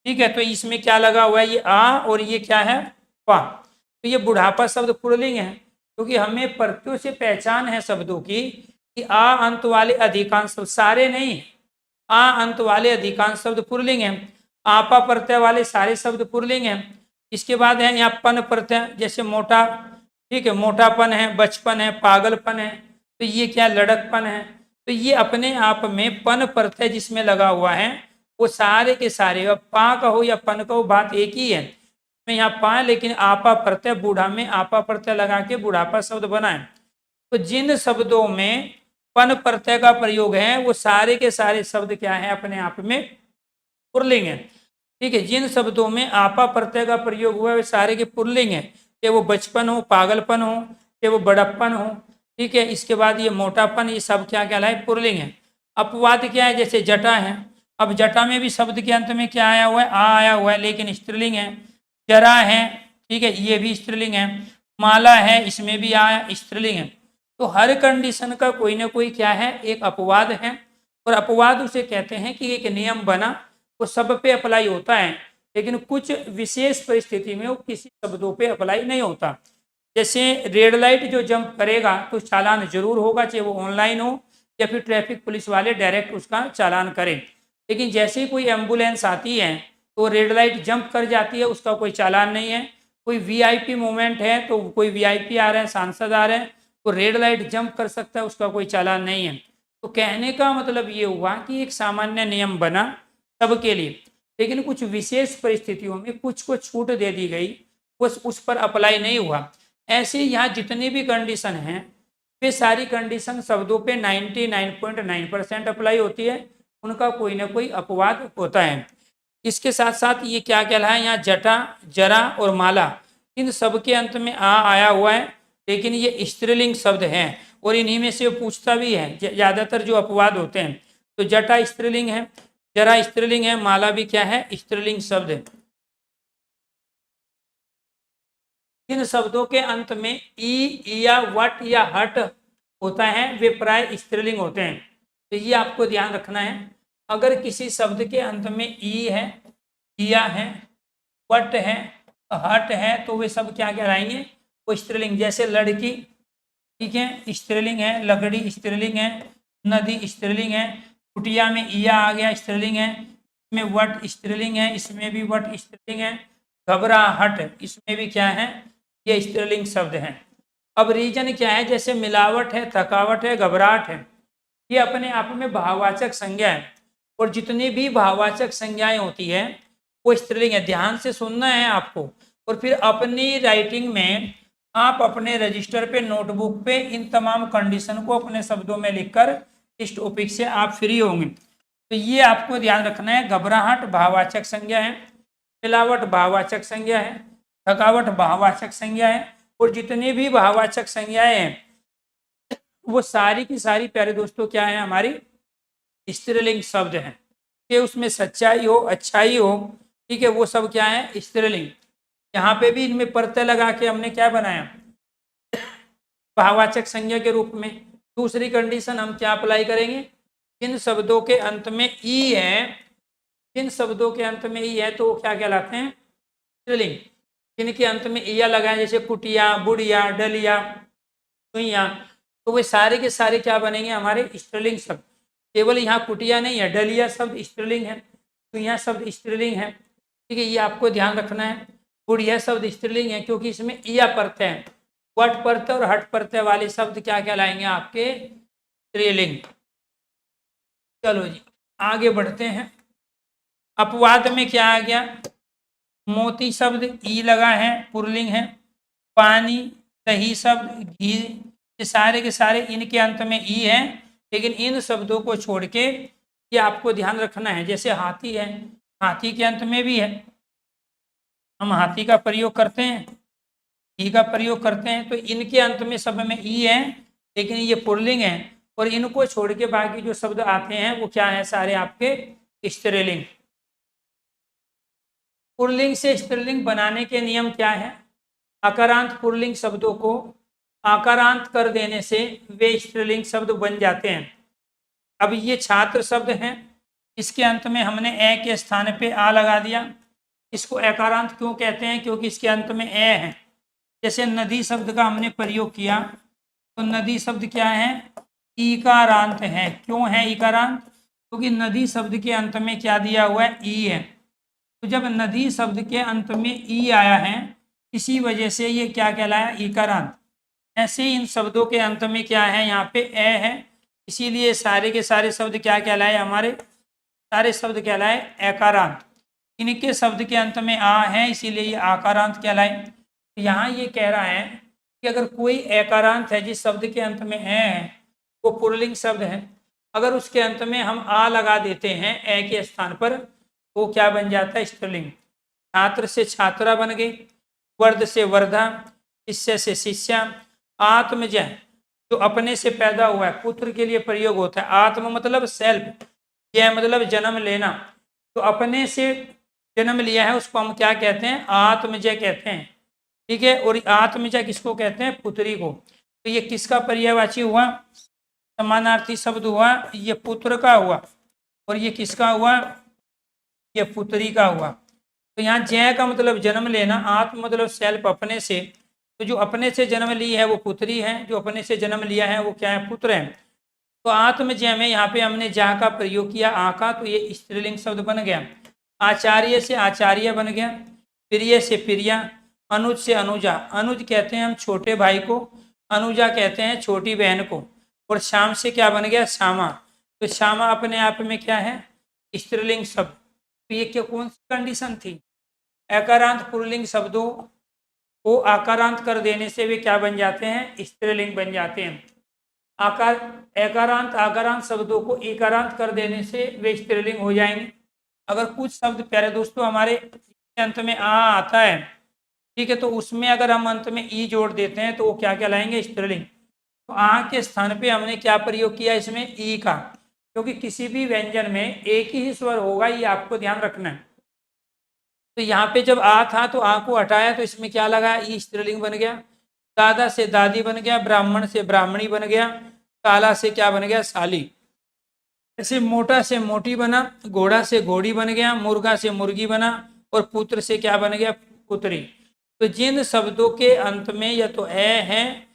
ठीक है, तो इसमें क्या लगा हुआ है, ये आ और ये क्या है, पा। तो ये बुढ़ापा शब्द पुल्लिंग है, क्योंकि हमें प्रत्ययों से पहचान है शब्दों की कि आ अंत वाले अधिकांश शब्द, सारे नहीं, आ अंत वाले अधिकांश शब्द पुल्लिंग है, आपा प्रत्यय वाले सारे शब्द पुल्लिंग है। इसके बाद है यहाँ पन प्रत्यय, जैसे मोटा, ठीक है, मोटापन है, बचपन है, पागलपन है, तो ये क्या लड़कपन है। तो ये अपने आप में पन प्रत्यय जिसमें लगा हुआ है वो सारे के सारे, अब पा कहो या पन कहो बात एक ही है। मैं यहाँ पा लेकिन आपा प्रत्यय बूढ़ा में आपा प्रत्यय लगा के बुढ़ापा शब्द बनाए। तो जिन शब्दों में पन प्रत्यय का प्रयोग है वो सारे के सारे शब्द क्या है, अपने आप में पुल्लिंग है। ठीक है, जिन शब्दों में आपा प्रत्यय का प्रयोग हुआ है वे सारे के पुल्लिंग है, चाहे वो बचपन हो, पागलपन हो, चाहे वो बड़प्पन हो। ठीक है, इसके बाद ये मोटापन, ये सब क्या कहलाए, पुल्लिंग है। अपवाद क्या है, जैसे जटा है। अब जटा में भी शब्द के अंत में क्या आया हुआ है, आ आया हुआ है, लेकिन स्त्रीलिंग है। जरा है, ठीक है, ये भी स्त्रीलिंग है। माला है, इसमें भी आया, स्त्रीलिंग है। तो हर कंडीशन का कोई ना कोई क्या है, एक अपवाद है। और अपवाद उसे कहते हैं कि एक नियम बना, वो सब पे अप्लाई होता है, लेकिन कुछ विशेष परिस्थिति में वो किसी शब्दों पे अप्लाई नहीं होता। जैसे रेड लाइट जो जंप करेगा तो चालान जरूर होगा, चाहे वो ऑनलाइन हो या फिर ट्रैफिक पुलिस वाले डायरेक्ट उसका चालान करें। लेकिन जैसे ही कोई एम्बुलेंस आती है तो रेड लाइट जंप कर जाती है, उसका कोई चालान नहीं है। कोई वीआईपी मूवमेंट है तो कोई वीआईपी आ रहे हैं, सांसद आ रहे हैं, तो रेड लाइट जंप कर सकता है, उसका कोई चालान नहीं है। तो कहने का मतलब ये हुआ कि एक सामान्य नियम बना सबके लिए, लेकिन कुछ विशेष परिस्थितियों में कुछ को छूट दे दी गई, उस पर अप्लाई नहीं हुआ। ऐसे यहाँ जितनी भी कंडीशन हैं वे सारी कंडीशन शब्दों पे 99.9% अप्लाई होती है, उनका कोई ना कोई अपवाद होता है। इसके साथ साथ ये क्या कहलाए, यहाँ जटा, जरा और माला, इन सब के अंत में आ आया हुआ है, लेकिन ये स्त्रीलिंग शब्द हैं और इन्हीं में से वो पूछता भी है ज्यादातर जो अपवाद होते हैं। तो जटा स्त्रीलिंग है, जरा स्त्रीलिंग है, माला भी क्या है, स्त्रीलिंग शब्द है। इन शब्दों के अंत में ई या वट या हट होता है, वे प्राय स्त्रीलिंग होते हैं। तो ये आपको ध्यान रखना है। अगर किसी शब्द के अंत में ई है, इया है, वट है, हट है, तो वे सब क्या कहलाएंगे, वो स्त्रीलिंग। जैसे लड़की, ठीक है, स्त्रीलिंग है। लकड़ी स्त्रीलिंग है। नदी स्त्रीलिंग है। कुटिया में इया आ गया, स्त्रीलिंग है। इसमें वट स्त्रीलिंग है, इसमें भी वट स्त्रीलिंग है। घबराहट, इसमें भी क्या है, ये स्त्रीलिंग शब्द हैं। अब रीजन क्या है, जैसे मिलावट है, थकावट है, घबराहट है, ये अपने आप में भाववाचक संज्ञा है। और जितनी भी भाववाचक संज्ञाएं होती है वो स्त्रीलिंग है। ध्यान से सुनना है आपको, और फिर अपनी राइटिंग में आप अपने रजिस्टर पे, नोटबुक पे इन तमाम कंडीशन को अपने शब्दों में लिखकर इस टॉपिक से आप फ्री होंगे। तो ये आपको ध्यान रखना है। घबराहट भाववाचक संज्ञा है, मिलावट भाववाचक संज्ञा है, थकावट भाववाचक संज्ञा है, और जितनी भी भाववाचक संज्ञाएं हैं वो सारी की सारी प्यारे दोस्तों क्या है, हमारी स्त्रीलिंग शब्द हैं। कि उसमें सच्चाई हो, अच्छाई हो, ठीक है, वो सब क्या है, स्त्रीलिंग। यहाँ पे भी इनमें प्रत्यय लगा के हमने क्या बनाया, भाववाचक संज्ञा के रूप में। दूसरी कंडीशन हम क्या अप्लाई करेंगे, जिन शब्दों के अंत में ई है, जिन शब्दों के अंत में ई है तो वो क्या कहलाते हैं, स्त्रीलिंग। जिनके अंत में इया लगाए, जैसे कुटिया, बुढ़िया, डलिया, सुइया, तो वे सारे के सारे क्या बनेंगे, हमारे स्त्रीलिंग शब्द। केवल यहाँ कुटिया नहीं है, डलिया शब्द स्त्रीलिंग है, सुइया शब्द स्त्रीलिंग है। ठीक है, ये आपको ध्यान रखना है। बुढ़िया शब्द स्त्रीलिंग है क्योंकि इसमें इया प्रत्यय है। वट प्रत्यय और हट प्रत्यय वाले शब्द क्या कहलाएंगे, आपके स्त्रीलिंग। चलो जी आगे बढ़ते हैं। अपवाद में क्या आ गया, मोती शब्द ई लगा है, पुल्लिंग है। पानी, दही शब्द, घी, ये सारे के सारे इनके अंत में ई है, लेकिन इन शब्दों को छोड़ के ये आपको ध्यान रखना है। जैसे हाथी है, हाथी के अंत में भी है, हम हाथी का प्रयोग करते हैं, ई का प्रयोग करते हैं, तो इनके अंत में सब में ई है, लेकिन ये पुल्लिंग है। और इनको छोड़ के बाकी जो शब्द आते हैं वो क्या है, सारे आपके स्त्रीलिंग। पुल्लिंग से स्त्रीलिंग बनाने के नियम क्या है, आकारांत पुल्लिंग शब्दों को आकारांत कर देने से वे स्त्रीलिंग शब्द बन जाते हैं। अब ये छात्र शब्द हैं, इसके अंत में हमने ए के स्थान पे आ लगा दिया। इसको अकारांत क्यों कहते हैं, क्योंकि इसके अंत में ए है। जैसे नदी शब्द का हमने प्रयोग किया, तो नदी शब्द क्या है, ईकारांत है। क्यों है ईकारांत, क्योंकि नदी शब्द के अंत में क्या दिया हुआ है, ई है। तो जब नदी शब्द के अंत में ई आया है, इसी वजह से ये क्या कहलाया, ईकारांत। ऐसे इन शब्दों के अंत में क्या है, यहाँ पे ए है, इसीलिए सारे के सारे शब्द क्या कहलाए, हमारे सारे शब्द कहलाए एकारांत। इनके शब्द के अंत में आ है, इसीलिए ये आकारांत कहलाए। तो यहाँ ये कह रहा है कि अगर कोई एकारांत है जिस शब्द के अंत में है वो पुल्लिंग शब्द है, अगर उसके अंत में हम आ लगा देते हैं ए के स्थान पर, वो क्या बन जाता है? स्त्रीलिंग। छात्र से छात्रा बन गई, वर्ध से वर्धा, शिष्य से शिष्या, आत्मज जो अपने से पैदा हुआ है, पुत्र के लिए प्रयोग होता है। आत्म मतलब सेल्फ, यह मतलब जन्म लेना, तो अपने से जन्म लिया है उसको हम क्या कहते हैं? आत्मजय कहते हैं। ठीक है, और आत्मजय किसको कहते हैं? पुत्री को। तो ये किसका पर्यायवाची हुआ? समानार्थी शब्द हुआ, ये पुत्र का हुआ, और ये किसका हुआ? ये पुत्री का हुआ। तो यहाँ जय का मतलब जन्म लेना, आत्म मतलब सेल्फ, अपने से। तो जो अपने से जन्म ली है वो पुत्री है, जो अपने से जन्म लिया है वो क्या है? पुत्र है। तो आत्मजय में यहाँ पे हमने जा का प्रयोग किया, आ का, तो ये स्त्रीलिंग शब्द बन गया। आचार्य से आचार्य बन गया, प्रिय से प्रिया, अनुज से अनुजा। अनुज कहते हैं हम छोटे भाई को, अनुजा कहते हैं छोटी बहन को। और श्याम से क्या बन गया? श्यामा। तो श्यामा अपने आप में क्या है? स्त्रीलिंग शब्द। तो ये क्या, कौन सी कंडीशन थी? एकारांत पुल्लिंग शब्दों को आकारांत कर देने से वे क्या बन जाते हैं? स्त्रीलिंग बन जाते हैं। आकार एकारांत आकारांत शब्दों को एकारांत कर देने से वे स्त्रीलिंग हो जाएंगे। अगर कुछ शब्द प्यारे दोस्तों हमारे अंत में आ आता है, ठीक है, तो उसमें अगर हम अंत में ई जोड़ देते हैं तो वो क्या कहलाएंगे? स्त्रीलिंग। तो आ के स्थान पे हमने क्या प्रयोग किया? इसमें ई का, क्योंकि किसी भी व्यंजन में एक ही स्वर होगा, ये आपको ध्यान रखना है। तो यहाँ पे जब आ था तो आ को हटाया तो इसमें क्या लगा? ई स्त्रीलिंग बन गया। दादा से दादी बन गया, ब्राह्मण से ब्राह्मणी बन गया, काला से क्या बन गया? साली। ऐसे मोटा से मोटी बना, घोड़ा से घोड़ी बन गया, मुर्गा से मुर्गी बना, और पुत्र से क्या बन गया? पुत्री। तो जिन शब्दों के अंत में या तो ए है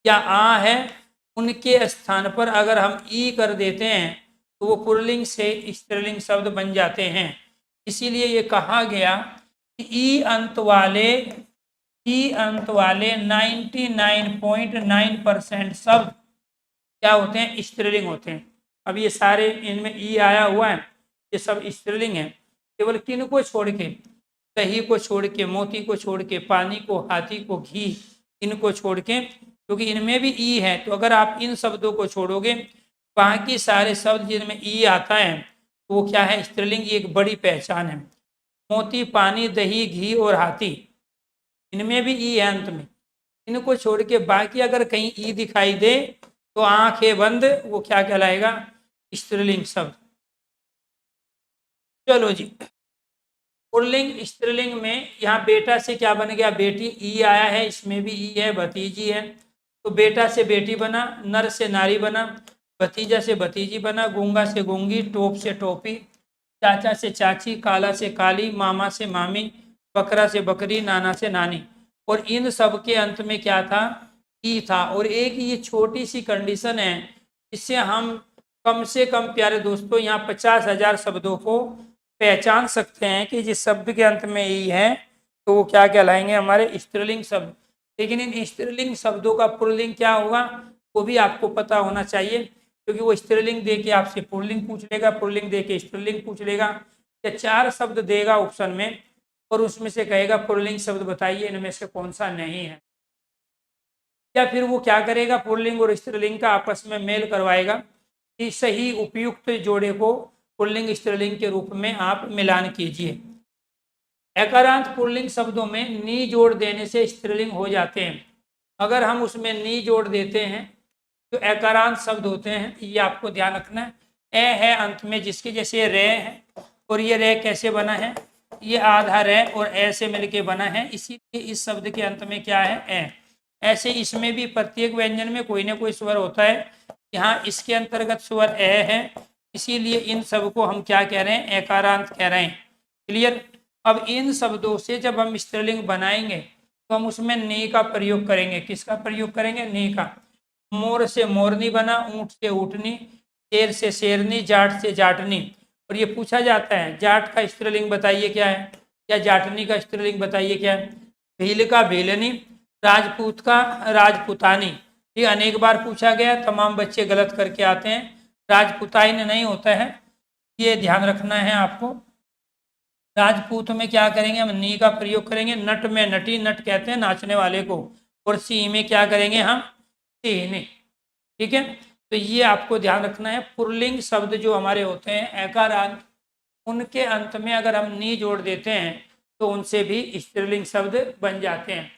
या आ है, उनके स्थान पर अगर हम ई कर देते हैं तो वो पुल्लिंग से स्त्रीलिंग शब्द बन जाते हैं। इसीलिए ये कहा गया कि ई अंत वाले 99.9% शब्द क्या होते हैं? स्त्रीलिंग होते हैं। अब ये सारे इनमें ई आया हुआ है, ये सब स्त्रीलिंग है। केवल किन को छोड़ के? दही को छोड़ के, मोती को छोड़ के, पानी को, हाथी को, घी, इनको छोड़ के, क्योंकि इनमें भी ई है। तो अगर आप इन शब्दों को छोड़ोगे, बाकी सारे शब्द जिनमें ई आता है तो वो क्या है? स्त्रीलिंग की एक बड़ी पहचान है। मोती, पानी, दही, घी और हाथी, इनमें भी ई है अंत में। इनको छोड़ के बाकी अगर कहीं ई दिखाई दे तो आंखें बंद, वो क्या कहलाएगा? स्त्रीलिंग शब्द। चलो जी, पुल्लिंग स्त्रीलिंग में यहाँ बेटा से क्या बन गया? बेटी। ई आया है, इसमें भी ई है, भतीजी है। तो बेटा से बेटी बना, नर से नारी बना, भतीजा से भतीजी बना, गूंगा से गूंगी, टोप से टोपी, चाचा से चाची, काला से काली, मामा से मामी, बकरा से बकरी, नाना से नानी। और इन सब के अंत में क्या था? ई था। और एक ये छोटी सी कंडीशन है, इससे हम कम से कम प्यारे दोस्तों यहाँ 50,000 शब्दों को पहचान सकते हैं कि जिस शब्द के अंत में ई है तो वो क्या कहलाएंगे? हमारे स्त्रीलिंग शब्द। लेकिन इन स्त्रीलिंग शब्दों का पुल्लिंग क्या होगा वो भी आपको पता होना चाहिए, क्योंकि वो स्त्रीलिंग दे के आपसे पुल्लिंग पूछ लेगा, पुल्लिंग दे के स्त्रीलिंग पूछ लेगा, या 4 शब्द देगा ऑप्शन में और उसमें से कहेगा पुल्लिंग शब्द बताइए इनमें से कौन सा नहीं है। या फिर वो क्या करेगा? पुल्लिंग और स्त्रीलिंग का आपस में मेल करवाएगा कि सही उपयुक्त जोड़े को पुल्लिंग स्त्रीलिंग के रूप में आप मिलान कीजिए। एकारांत पुल्लिंग शब्दों में नी जोड़ देने से स्त्रीलिंग हो जाते हैं। अगर हम उसमें नी जोड़ देते हैं तो एकारांत शब्द होते हैं, ये आपको ध्यान रखना है। ए है अंत में जिसके, जैसे रे है, और ये रे कैसे बना है? ये आधा रे और ए से मिलके बना है, इसीलिए इस शब्द के अंत में क्या है? ए। ऐसे इसमें भी प्रत्येक व्यंजन में कोई ना कोई स्वर होता है। यहाँ इसके अंतर्गत स्वर ए है, इसीलिए इन सब को हम क्या कह रहे हैं? एकारांत कह रहे हैं। क्लियर? अब इन शब्दों से जब हम स्त्रीलिंग बनाएंगे तो हम उसमें नी का प्रयोग करेंगे। किसका प्रयोग करेंगे? नी का। मोर से मोरनी बना, ऊंट से ऊँटनी, शेर से शेरनी, जाट से जाटनी। और ये पूछा जाता है जाट का स्त्रीलिंग बताइए क्या है, या जाटनी का स्त्रीलिंग बताइए क्या है। भील का भीलनी, राजपूत का राजपुतानी। ये अनेक बार पूछा गया, तमाम बच्चे गलत करके आते हैं। राजपुताइन नहीं होता है, ये ध्यान रखना है आपको। राजपूत में क्या करेंगे, हम नी का प्रयोग करेंगे। नट में नटी, नट कहते हैं नाचने वाले को। और सी में क्या करेंगे हम, सीने। ठीक है, तो ये आपको ध्यान रखना है। पुल्लिंग शब्द जो हमारे होते हैं एकारांत, उनके अंत में अगर हम नी जोड़ देते हैं तो उनसे भी स्त्रीलिंग शब्द बन जाते हैं।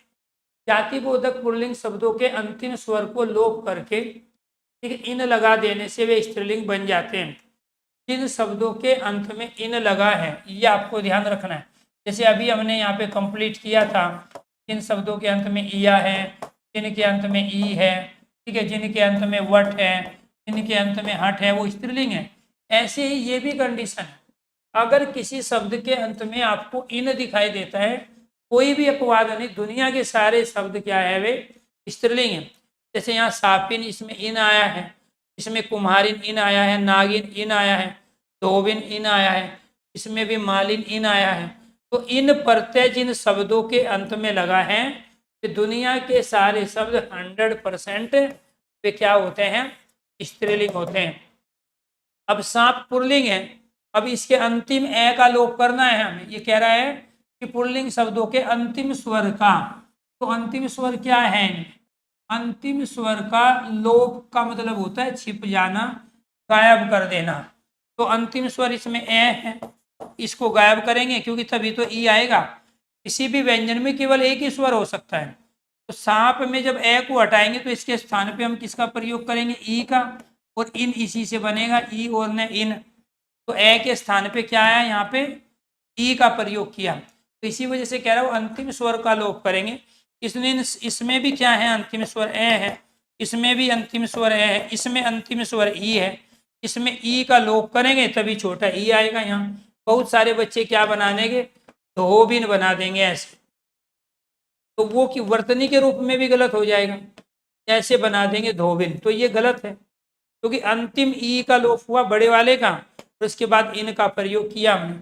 जातिबोधक पुल्लिंग शब्दों के अंतिम स्वर को लोप करके ठीक है इन लगा देने से वे स्त्रीलिंग बन जाते हैं। जिन शब्दों के अंत में इन लगा है ये आपको ध्यान रखना है। जैसे अभी हमने यहाँ पे कंप्लीट किया था, जिन शब्दों के अंत में इया है, जिनके अंत में ई है, ठीक है, जिनके अंत में वट है, जिनके अंत में हट है, वो स्त्रीलिंग है। ऐसे ही ये भी कंडीशन है, अगर किसी शब्द के अंत में आपको इन दिखाई देता है, कोई भी अपवाद नहीं, दुनिया के सारे शब्द क्या है, वे स्त्रीलिंग है। जैसे यहाँ सापिन, इसमें इन आया है, इसमें कुम्हारिन इन आया है, नागिन इन आया है, धोबिन इन आया है, इसमें भी मालिन इन आया है। तो इन प्रत्यय जिन शब्दों के अंत में लगा है, तो दुनिया के सारे शब्द 100% वे क्या होते हैं, स्त्रीलिंग होते हैं। अब सांप पुल्लिंग है, अब इसके अंतिम ए का लोप करना है हमें। ये कह रहा है कि पुल्लिंग शब्दों के अंतिम स्वर का, तो अंतिम स्वर क्या है, अंतिम स्वर का लोप का मतलब होता है छिप जाना, गायब कर देना। तो अंतिम स्वर इसमें ए है, इसको गायब करेंगे क्योंकि तभी तो ई आएगा। किसी भी व्यंजन में केवल एक ही स्वर हो सकता है। तो सांप में जब ए को हटाएंगे तो इसके स्थान पे हम किसका प्रयोग करेंगे, ई का, और इन इसी से बनेगा, ई और न इन। तो ए के स्थान पे क्या आया, यहाँ पे ई का प्रयोग किया। तो इसी वजह से कह रहा हूँ अंतिम स्वर का लोप करेंगे। इसमें भी क्या है, अंतिम स्वर ए है, इसमें भी अंतिम स्वर ए है, इसमें अंतिम स्वर ई है। इसमें ई का लोप करेंगे तभी छोटा ई आएगा। यहाँ बहुत सारे बच्चे क्या बना देंगे, धोबिन बना देंगे ऐसे, तो वो कि वर्तनी के रूप में भी गलत हो जाएगा, ऐसे बना देंगे धोबिन, तो ये गलत है क्योंकि अंतिम ई का लोप हुआ बड़े वाले का, और उसके बाद इन का प्रयोग किया हमने।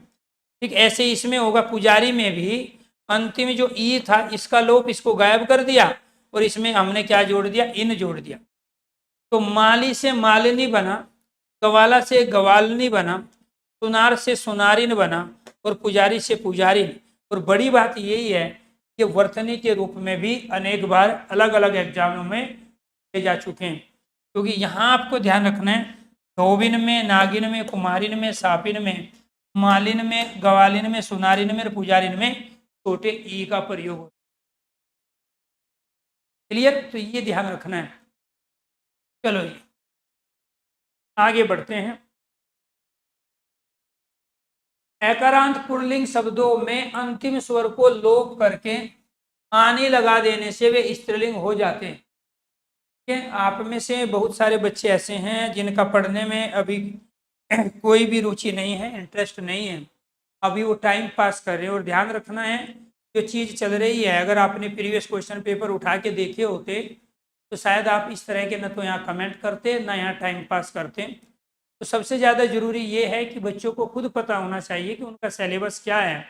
ठीक ऐसे इसमें होगा, पुजारी में भी अंतिम जो ई था इसका लोप, इसको गायब कर दिया और इसमें हमने क्या जोड़ दिया, इन जोड़ दिया। तो माली से मालिनी बना, गवाला से गवालनी बना, सुनार से सुनारिन बना, और पुजारी से पुजारिन। और बड़ी बात यही है कि वर्तनी के रूप में भी अनेक बार अलग अलग एग्जामों में ले जा चुके हैं। क्योंकि यहाँ आपको ध्यान रखना है, धोबिन में, नागिन में, कुमारिन में, सापिन में, मालिन में, गवालिन में, सुनारिन में और पुजारिन में छोटे ई का प्रयोग होता है। क्लियर, तो ये ध्यान रखना है। चलो ये आगे बढ़ते हैं। एकारांत पुल्लिंग शब्दों में अंतिम स्वर को लोप करके आनी लगा देने से वे स्त्रीलिंग हो जाते हैं। ठीक है, आप में से बहुत सारे बच्चे ऐसे हैं जिनका पढ़ने में अभी कोई भी रुचि नहीं है, इंटरेस्ट नहीं है, अभी वो टाइम पास कर रहे हैं। और ध्यान रखना है, जो चीज़ चल रही है, अगर आपने प्रीवियस क्वेश्चन पेपर उठा के देखे होते तो शायद आप इस तरह के न तो यहाँ कमेंट करते, ना यहाँ टाइम पास करते। तो सबसे ज़्यादा जरूरी ये है कि बच्चों को खुद पता होना चाहिए कि उनका सिलेबस क्या है,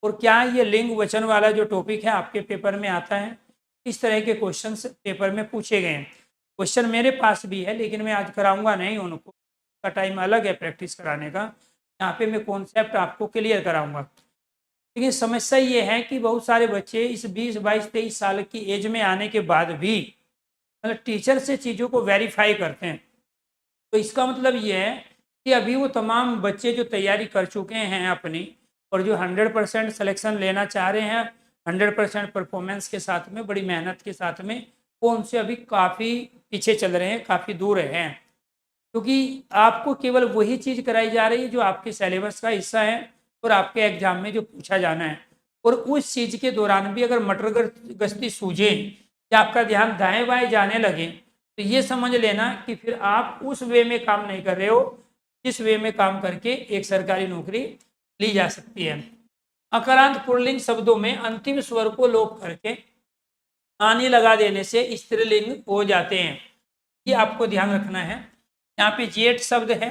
और क्या ये लिंग वचन वाला जो टॉपिक है आपके पेपर में आता है। इस तरह के क्वेश्चन पेपर में पूछे गए हैं। क्वेश्चन मेरे पास भी है, लेकिन मैं आज कराऊंगा नहीं उनको, का टाइम अलग है प्रैक्टिस कराने का। यहाँ पे मैं कॉन्सेप्ट आपको क्लियर कराऊंगा। लेकिन समस्या ये है कि बहुत सारे बच्चे इस 20, 22, 23 साल की एज में आने के बाद भी मतलब टीचर से चीज़ों को वेरीफाई करते हैं। तो इसका मतलब ये है कि अभी वो तमाम बच्चे जो तैयारी कर चुके हैं अपनी, और जो 100% सिलेक्शन लेना चाह रहे हैं 100% परफॉर्मेंस के साथ में, बड़ी मेहनत के साथ में, वो उनसे अभी काफ़ी पीछे चल रहे हैं, काफ़ी दूर हैं। क्योंकि आपको केवल वही चीज़ कराई जा रही है जो आपके सिलेबस का हिस्सा है और आपके एग्जाम में जो पूछा जाना है। और उस चीज़ के दौरान भी अगर मटर गश्ती सूझे या आपका ध्यान दाएं बाएं जाने लगे, तो ये समझ लेना कि फिर आप उस वे में काम नहीं कर रहे हो जिस वे में काम करके एक सरकारी नौकरी ली जा सकती है। अकारांत पुल्लिंग शब्दों में अंतिम स्वर को लोप करके आनी लगा देने से स्त्रीलिंग हो जाते हैं। ये आपको ध्यान रखना है। यहाँ पे जेठ शब्द है,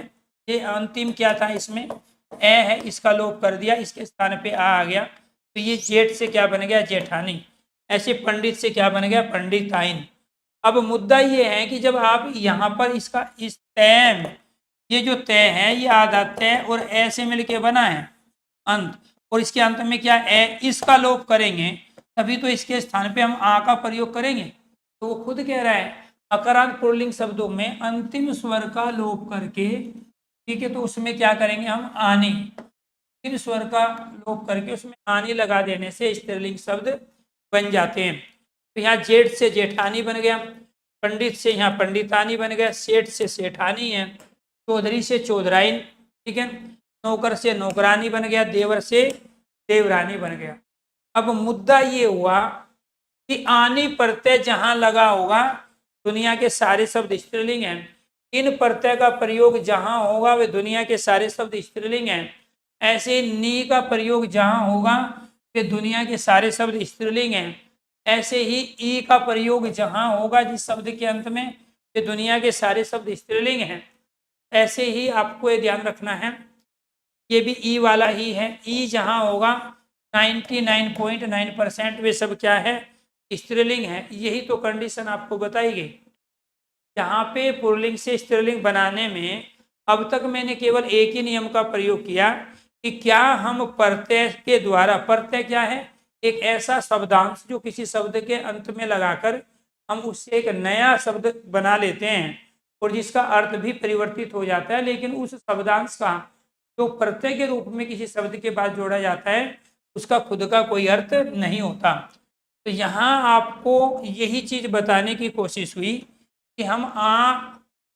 ये अंतिम क्या था, इसमें ए है, इसका लोप कर दिया, इसके स्थान पे आ गया, तो ये जेठ से क्या बन गया, जेठानी। ऐसे पंडित से क्या बन गया, पंडिताइन। अब मुद्दा ये है कि जब आप यहाँ पर इसका इस तैम ये जो तय है ये आधा तय और ए से मिलके बना है अंत, और इसके अंत में क्या ए, इसका लोप करेंगे तभी तो इसके स्थान पे हम आ का प्रयोग करेंगे। तो वो खुद कह रहा है अकारांत पुल्लिंग शब्दों में अंतिम स्वर का लोप करके, ठीक है, तो उसमें क्या करेंगे हम आने, अंतिम स्वर का लोप करके उसमें आने लगा देने से स्त्रीलिंग शब्द बन जाते हैं। तो यहाँ जेठ से जेठानी बन गया, पंडित से यहाँ पंडितानी बन गया, सेठ से सेठानी है, चौधरी से चौधराइन, ठीक है, नौकर से नौकरानी बन गया, देवर से देवरानी बन गया। अब मुद्दा ये हुआ कि आनी प्रत्यय जहां लगा होगा, दुनिया के सारे शब्द स्त्रीलिंग हैं, इन प्रत्यय का प्रयोग जहां होगा वे दुनिया के सारे शब्द स्त्रीलिंग हैं, ऐसे नी का प्रयोग जहां होगा वे दुनिया के सारे शब्द स्त्रीलिंग हैं, ऐसे ही ई का प्रयोग जहां होगा जिस शब्द के अंत में वे दुनिया के सारे शब्द स्त्रीलिंग हैं। ऐसे ही आपको ये ध्यान रखना है, ये भी ई वाला ही है, ई जहां होगा 99.9% वे सब क्या है, स्त्रीलिंग है। यही तो कंडीशन आपको बताई गई। जहाँ पे पुल्लिंग से स्त्रीलिंग बनाने में अब तक मैंने केवल एक ही नियम का प्रयोग किया कि क्या हम प्रत्यय के द्वारा, प्रत्यय क्या है, एक ऐसा शब्दांश जो किसी शब्द के अंत में लगाकर हम उससे एक नया शब्द बना लेते हैं और जिसका अर्थ भी परिवर्तित हो जाता है, लेकिन उस शब्दांश का जो प्रत्यय के रूप में किसी शब्द के बाद जोड़ा जाता है उसका खुद का कोई अर्थ नहीं होता। तो यहाँ आपको यही चीज बताने की कोशिश हुई कि हम आ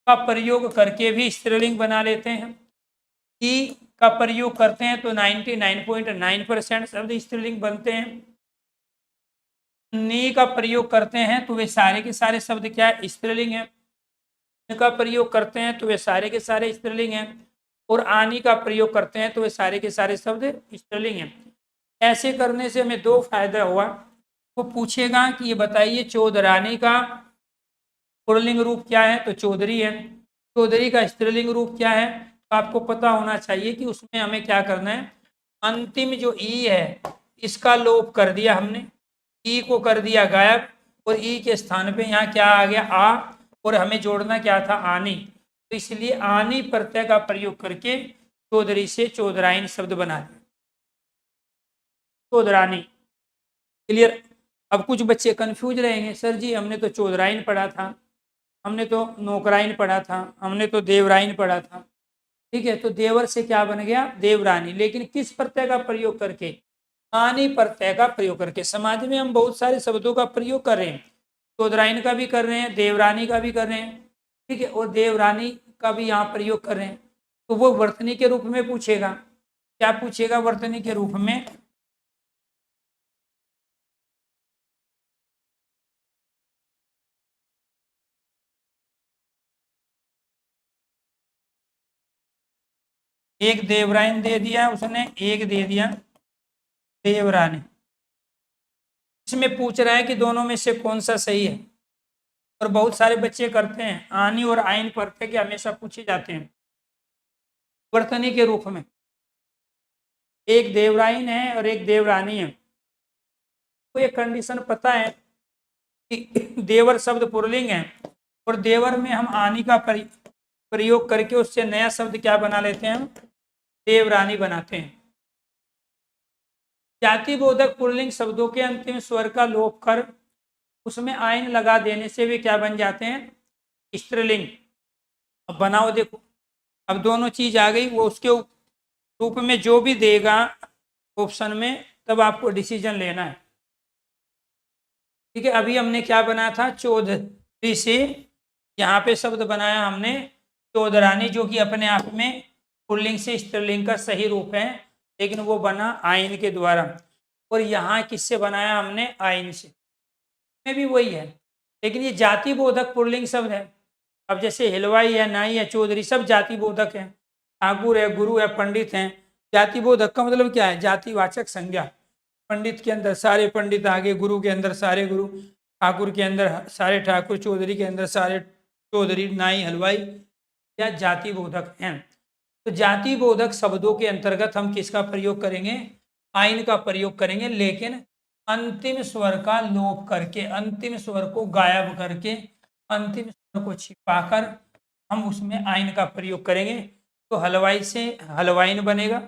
का प्रयोग करके भी स्त्रीलिंग बना लेते हैं, ई का प्रयोग करते हैं तो 99.9% शब्द स्त्रीलिंग बनते हैं, नी का प्रयोग करते हैं तो वे सारे के सारे शब्द क्या है, स्त्रीलिंग है, का प्रयोग करते हैं तो वे सारे के सारे स्त्रीलिंग हैं, और आनी का प्रयोग करते हैं तो वे सारे के सारे शब्द स्त्रीलिंग हैं। ऐसे करने से हमें दो फायदा हुआ। वो पूछेगा कि ये बताइए चौधरानी का पुल्लिंग रूप क्या है, तो चौधरी है, चौधरी का स्त्रीलिंग रूप क्या है, तो आपको पता होना चाहिए कि उसमें हमें क्या करना है, अंतिम जो ई है इसका लोप कर दिया हमने, ई को कर दिया गायब, और ई के स्थान पे यहाँ क्या आ गया, आ, और हमें जोड़ना क्या था, आनी, तो इसलिए आनी प्रत्यय का प्रयोग करके चौधरी से चौधराइन शब्द बना दिया, चौधरानी। क्लियर। अब कुछ बच्चे कंफ्यूज रहेंगे, सर जी हमने तो चौधराइन पढ़ा था, हमने तो नौकराइन पढ़ा था, हमने तो देवराइन पढ़ा था, ठीक है, तो देवर से क्या बन गया, देवरानी, लेकिन किस प्रत्यय का प्रयोग करके, आनी प्रत्यय का प्रयोग करके। समाज में हम बहुत सारे शब्दों का प्रयोग कर रहे हैं, चौधराइन का भी कर रहे हैं, देवरानी का भी कर रहे हैं, ठीक है, और देवरानी का भी यहाँ प्रयोग कर रहे हैं, तो वो वर्तनी के रूप में पूछेगा, क्या पूछेगा, वर्तनी के रूप में, एक देवराइन दे दिया उसने, एक दे दिया देवरानी, इसमें पूछ रहा है कि दोनों में से कौन सा सही है। और बहुत सारे बच्चे करते हैं, आनी और आइन प्रत्यय के हमेशा पूछे जाते हैं वर्तनी के रूप में, एक देवराइन है और एक देवरानी है, तो ये कंडीशन पता है कि देवर शब्द पुल्लिंग है और देवर में हम आनी का प्रयोग करके उससे नया शब्द क्या बना लेते हैं, हम देवरानी बनाते हैं। जाति बोधक पुल्लिंग शब्दों के अंतिम स्वर का लोप कर उसमें आइन लगा देने से वे क्या बन जाते हैं, स्त्रीलिंग। अब बनाओ देखो, अब दोनों चीज आ गई, वो उसके रूप में जो भी देगा ऑप्शन में तब आपको डिसीजन लेना है, ठीक है। अभी हमने क्या बनाया था, चौधरी से यहाँ पे शब्द बनाया हमने चौधरानी, जो कि अपने आप में पुल्लिंग से स्त्रीलिंग का सही रूप है, लेकिन वो बना आइन के द्वारा। और यहाँ किससे बनाया हमने, आइन से, में भी वही है, लेकिन ये जाति बोधक पुल्लिंग शब्द है। अब जैसे हिलवाई है, नाई है, चौधरी, सब जाति बोधक है, ठाकुर है, गुरु है, पंडित हैं। जाति बोधक का मतलब क्या है, जातिवाचक संज्ञा, पंडित के अंदर सारे पंडित आ गए, गुरु के अंदर सारे गुरु, ठाकुर के अंदर सारे ठाकुर, चौधरी के अंदर सारे चौधरी, नाई, हलवाई, या जाति बोधक हैं। तो जाति बोधक शब्दों के अंतर्गत हम किसका प्रयोग करेंगे, आइन का प्रयोग करेंगे, लेकिन अंतिम स्वर का लोप करके, अंतिम स्वर को गायब करके, अंतिम स्वर को छिपाकर हम उसमें आइन का प्रयोग करेंगे। तो हलवाई से हलवाइन बनेगा,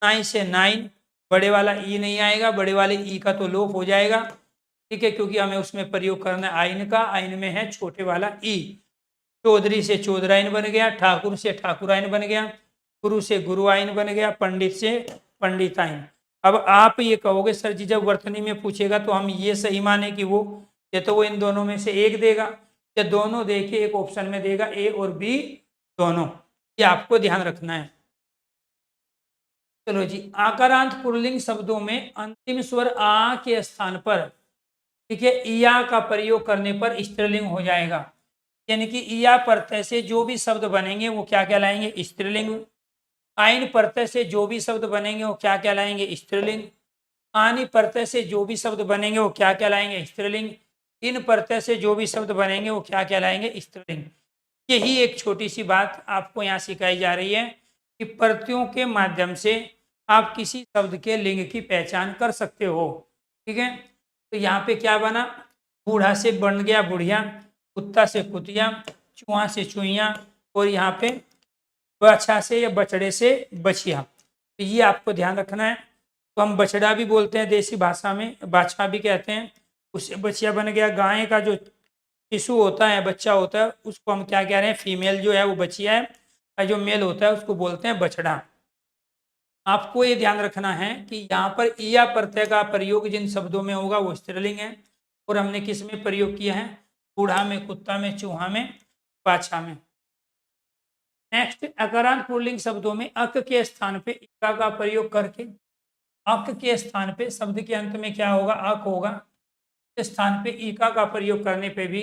नाई से नाइन, बड़े वाला ई नहीं आएगा, बड़े वाले ई का तो लोप हो जाएगा, ठीक है, क्योंकि हमें उसमें प्रयोग करना है आइन का, आइन में है छोटे वाला ई। चौधरी से चौधराइन बन गया, ठाकुर से ठाकुराइन बन गया, गुरु से गुरुआइन बन गया, पंडित से पंडिताइन। अब आप ये कहोगे सर जी जब वर्तनी में पूछेगा तो हम ये सही माने कि वो, या तो वो इन दोनों में से एक देगा या दोनों दे के एक ऑप्शन में देगा, ए और बी दोनों, ये आपको ध्यान रखना है। चलो जी, आकारांत पुल्लिंग शब्दों में अंतिम स्वर आ के स्थान पर, ठीक है, इया का प्रयोग करने पर स्त्रीलिंग हो जाएगा। यानी कि इया प्रत्यय से जो भी शब्द बनेंगे वो क्या कहलाएंगे? स्त्रीलिंग। आइन प्रत्यय से जो भी शब्द बनेंगे वो क्या कहलाएंगे? स्त्रीलिंग। आनि प्रत्यय से जो भी शब्द बनेंगे वो क्या कहलाएंगे? स्त्रीलिंग। इन प्रत्यय से जो भी शब्द बनेंगे वो क्या कहलाएंगे? स्त्रीलिंग। यही एक छोटी सी बात आपको यहाँ सिखाई जा रही है कि प्रत्ययों के माध्यम से आप किसी शब्द के लिंग की पहचान कर सकते हो, ठीक है। तो यहाँ पे क्या बना? बूढ़ा से बन गया बुढ़िया, कुत्ता से कुतिया, चूहा से चुईया, और यहाँ पे बछा से या बछड़े से बछिया। तो ये आपको ध्यान रखना है। तो हम बछड़ा भी बोलते हैं देसी भाषा में, बाछा भी कहते हैं, उससे बछिया बन गया। गाय का जो शिशु होता है, बच्चा होता है, उसको हम क्या कह रहे हैं? फीमेल जो है वो बछिया है, और जो मेल होता है उसको बोलते हैं बछड़ा। आपको ये ध्यान रखना है कि यहाँ पर इया प्रत्यय का प्रयोग जिन शब्दों में होगा वो स्त्रीलिंग है, और हमने किस में प्रयोग किया है? बूढ़ा में, कुत्ता में, चूहा में, बाछा में। नेक्स्ट, अकारांत पुल्लिंग शब्दों में अक के स्थान पे इका का प्रयोग करके, अक के स्थान पे शब्द के अंत में क्या होगा? अक होगा, के स्थान पे इका का प्रयोग करने पे भी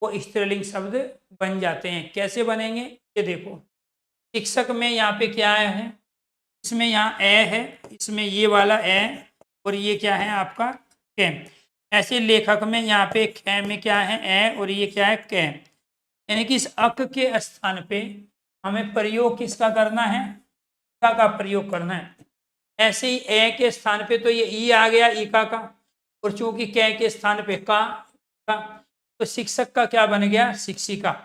वो स्त्रीलिंग शब्द बन जाते हैं। कैसे बनेंगे ये देखो। शिक्षक में यहाँ पे क्या है? इसमें यहाँ ए है, इसमें ये वाला ए, और ये क्या है आपका? कै। ऐसे लेखक में यहाँ पे कै में क्या है? ए, और ये क्या है? कै। यानी कि इस अक के स्थान पे हमें प्रयोग किसका करना है? इका का प्रयोग करना है। ऐसे ही ए के स्थान पे तो ये ई आ गया इका का, और चूंकि कै के स्थान पे का, तो शिक्षक का क्या बन गया? शिक्षिका।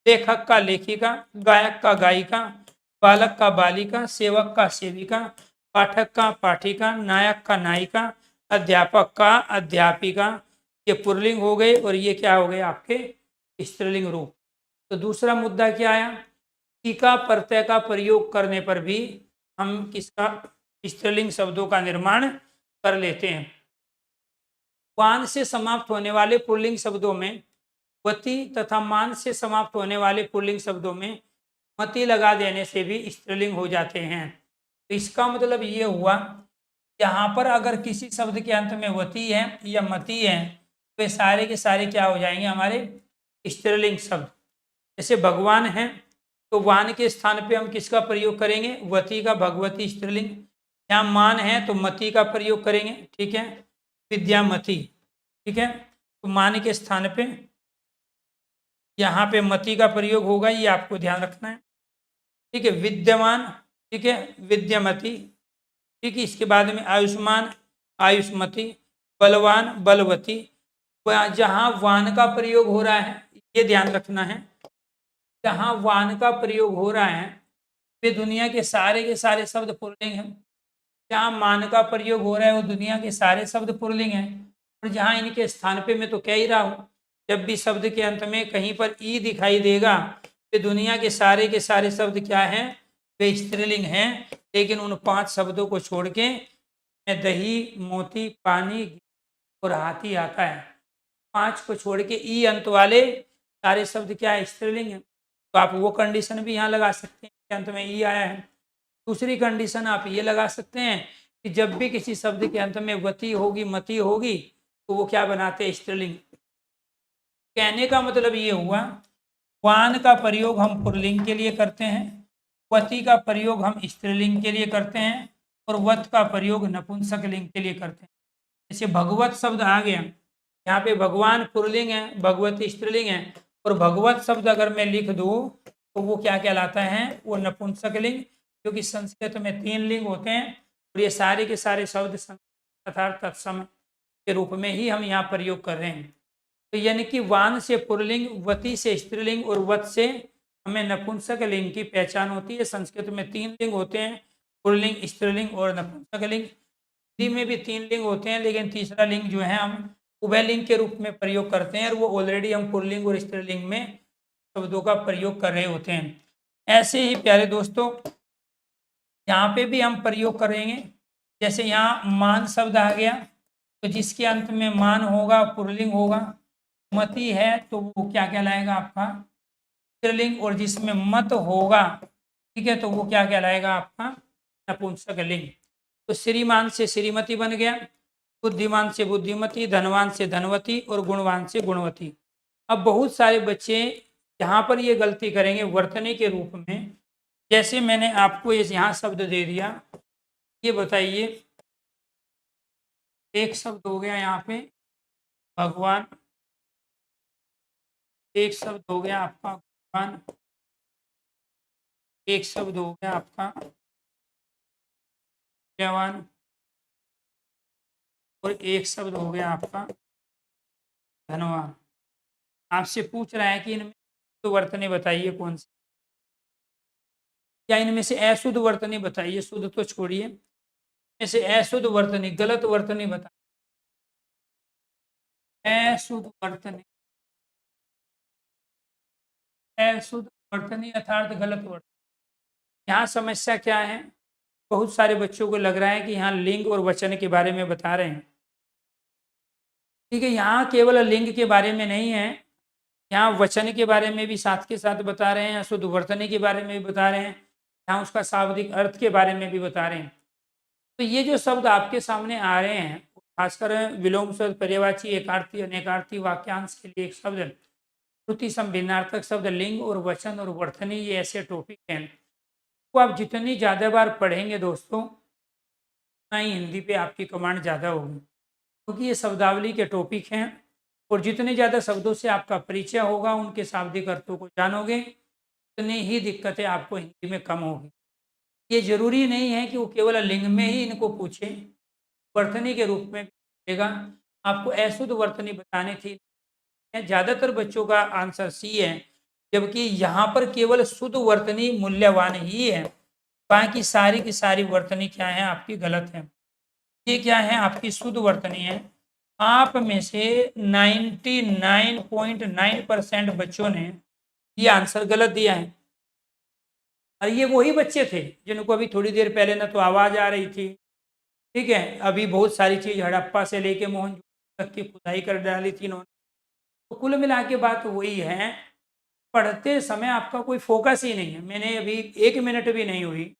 लेखक का लेखिका, गायक का गायिका, बालक का बालिका, सेवक का सेविका, पाठक का पाठिका, नायक का नायिका, अध्यापक का अध्यापिका। ये पुल्लिंग हो गए, और ये क्या हो गए? आपके स्त्रीलिंग रूप। तो दूसरा मुद्दा क्या आया? इका प्रत्यय का प्रयोग करने पर भी हम किसका? स्त्रीलिंग शब्दों का निर्माण कर लेते हैं। वान से समाप्त होने वाले पुल्लिंग शब्दों में वती तथा मान से समाप्त होने वाले पुल्लिंग शब्दों में मति लगा देने से भी स्त्रीलिंग हो जाते हैं। तो इसका मतलब ये हुआ, यहाँ पर अगर किसी शब्द के अंत में वती है या मति है तो ये सारे के सारे क्या हो जाएंगे? हमारे स्त्रीलिंग शब्द। जैसे भगवान है तो वान के स्थान पे हम किसका प्रयोग करेंगे? वती का, भगवती स्त्रीलिंग। यहाँ मान है तो मति का प्रयोग करेंगे, ठीक है, विद्यामती, ठीक है। तो मान के स्थान पे यहाँ पे मति का प्रयोग होगा, ये आपको ध्यान रखना है, ठीक है। विद्यमान, ठीक है, विद्यामती, ठीक है। इसके बाद में आयुष्मान, आयुष्मती, बलवान, बलवती। जहाँ वान का प्रयोग हो रहा है, ये ध्यान रखना है, जहाँ वान का प्रयोग हो रहा है वे दुनिया के सारे शब्द पुल्लिंग हैं। जहाँ मान का प्रयोग हो रहा है वो दुनिया के सारे शब्द पुल्लिंग हैं। और जहाँ इनके स्थान पे मैं तो कह ही रहा हूँ, जब भी शब्द के अंत में कहीं पर ई दिखाई देगा तो दुनिया के सारे शब्द क्या हैं? वे स्त्रीलिंग हैं। लेकिन उन 5 शब्दों को छोड़ के दही, मोती, पानी और हाथी आता है। 5 को छोड़ के ई अंत वाले सारे शब्द क्या है? स्त्रीलिंग है। तो आप वो कंडीशन भी यहाँ लगा सकते हैं कि अंत में ई आया है। दूसरी कंडीशन आप ये लगा सकते हैं कि जब भी किसी शब्द के अंत में वती होगी, मति होगी, तो वो क्या बनाते हैं? स्त्रीलिंग। कहने का मतलब ये हुआ, वान का प्रयोग हम पुल्लिंग के लिए करते हैं, वती का प्रयोग हम स्त्रीलिंग के लिए करते हैं, और वत का प्रयोग नपुंसक लिंग के लिए करते हैं। जैसे भगवत शब्द आ गया, यहाँ पे भगवान पुल्लिंग है, भगवती स्त्रीलिंग है, और भगवत शब्द अगर मैं लिख दूँ तो वो क्या कहलाता है? वो नपुंसक लिंग, क्योंकि संस्कृत में 3 लिंग होते हैं, और ये सारे के सारे शब्द अर्थात तत्सम के रूप में ही हम यहाँ प्रयोग कर रहे हैं। तो यानी कि वान से पुल्लिंग, वती से स्त्रीलिंग, और वत से हमें नपुंसक लिंग की पहचान होती है। संस्कृत में 3 लिंग होते हैं, पुल्लिंग, स्त्रीलिंग और नपुंसक लिंग। हिंदी में भी 3 लिंग होते हैं, लेकिन तीसरा लिंग जो है हम उभयलिंग के रूप में प्रयोग करते हैं, और वो ऑलरेडी हम पुल्लिंग और स्त्रीलिंग में शब्दों का प्रयोग कर रहे होते हैं। ऐसे ही प्यारे दोस्तों, यहाँ पे भी हम प्रयोग करेंगे। जैसे यहाँ मान शब्द आ गया, तो जिसके अंत में मान होगा पुल्लिंग होगा। मति है तो वो क्या कहलाएगा आपका स्त्रीलिंग, और जिसमें मत होगा, ठीक है, तो वो क्या कहलाएगा आपका नपुंसक लिंग। तो श्रीमान से श्रीमती बन गया, बुद्धिमान से बुद्धिमती, धनवान से धनवती और गुणवान से गुणवती। अब बहुत सारे बच्चे यहाँ पर ये गलती करेंगे वर्तनी के रूप में। जैसे मैंने आपको ये यहाँ शब्द दे दिया, ये बताइए, एक शब्द हो गया यहाँ पे भगवान, एक शब्द हो गया आपका भगवान, एक शब्द हो गया आपका जवान, और एक शब्द हो गया आपका धनवान। आपसे पूछ रहा है कि इनमें शुद्ध वर्तनी बताइए कौन सी, या इनमें से अशुद्ध वर्तनी बताइए। शुद्ध तो छोड़िए, इनमें से अशुद्ध वर्तनी, गलत वर्तनी बताइए। अशुद्ध वर्तनी, अशुद्ध वर्तनी अर्थात गलत वर्तनी। यहाँ समस्या क्या है, बहुत सारे बच्चों को लग रहा है कि यहाँ लिंग और वचन के बारे में बता रहे हैं। ठीक है, यहाँ केवल लिंग के बारे में नहीं है, यहाँ वचन के बारे में भी साथ के साथ बता रहे हैं, शुद्ध वर्तनी के बारे में भी बता रहे हैं, यहाँ उसका शाब्दिक अर्थ के बारे में भी बता रहे हैं। तो ये जो शब्द आपके सामने आ रहे हैं, खासकर विलोम शब्द, पर्यायवाची, एकार्थी, अनेकार्थी, वाक्यांश के लिए एक शब्द, श्रुति संभिन्नार्थक शब्द, लिंग और वचन और वर्तनी, ये ऐसे टॉपिक हैं। तो आप जितनी ज़्यादा बार पढ़ेंगे दोस्तों, उतना ही हिंदी पे आपकी कमांड ज़्यादा होगी, क्योंकि ये शब्दावली के टॉपिक हैं। और जितने ज़्यादा शब्दों से आपका परिचय होगा, उनके शाब्दिक अर्थों को जानोगे, उतनी ही दिक्कतें आपको हिंदी में कम होगी। ये जरूरी नहीं है कि वो केवल लिंग में ही इनको पूछे, वर्तनी के रूप में मिलेगा। आपको अशुद्ध वर्तनी बतानी थी, ज़्यादातर बच्चों का आंसर सी है, जबकि यहाँ पर केवल शुद्ध वर्तनी मूल्यवान ही है, बाकी सारी की सारी वर्तनी क्या है आपकी गलत है। ये क्या है आपकी शुद्ध वर्तनी है। आप में से 99.9% बच्चों ने ये आंसर गलत दिया है, और ये वही बच्चे थे जिनको अभी थोड़ी देर पहले ना तो आवाज आ रही थी, ठीक है, अभी बहुत सारी चीज हड़प्पा से लेके मोहनजोदड़ो तक की खुदाई कर डाली थी इन्होंने। तो कुल मिला के बात वही है, पढ़ते समय आपका कोई फोकस ही नहीं है। मैंने अभी 1 मिनट भी नहीं हुई,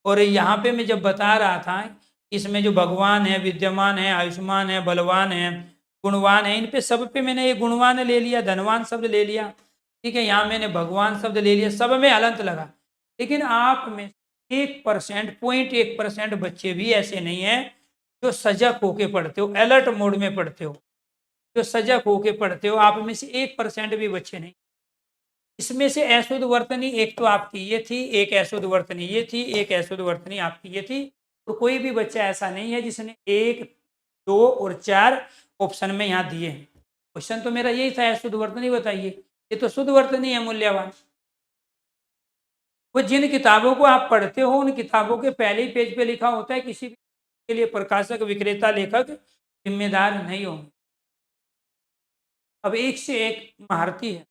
और यहाँ पे मैं जब बता रहा था, इसमें जो भगवान है, विद्यमान है, आयुष्मान है, बलवान है, गुणवान है, इन पे सब पे मैंने ये गुणवान ले लिया, धनवान शब्द ले लिया, ठीक है, यहाँ मैंने भगवान शब्द ले लिया, सब में हलंत लगा। लेकिन आप में 1% बच्चे भी ऐसे नहीं है जो सजग होके पढ़ते हो, अलर्ट मोड में पढ़ते हो, जो सजग होके पढ़ते हो, आप में से 1% भी बच्चे नहीं। इसमें से अशुद्ध वर्तनी एक तो आपकी ये थी, एक अशुद्ध वर्तनी ये थी, एक अशुद्ध वर्तनी आपकी ये थी। तो कोई भी बच्चा ऐसा नहीं है जिसने 1, 2 और 4 ऑप्शन में यहाँ दिए हैं। क्वेश्चन तो मेरा यही था, अशुद्ध वर्तनी बताइए, ये तो शुद्ध वर्तनी है मूल्यवान। वो जिन किताबों को आप पढ़ते हो, उन किताबों के पहले ही पेज पे लिखा होता है, किसी भी के लिए प्रकाशक, विक्रेता, लेखक जिम्मेदार नहीं होंगे। अब एक से एक महारथी है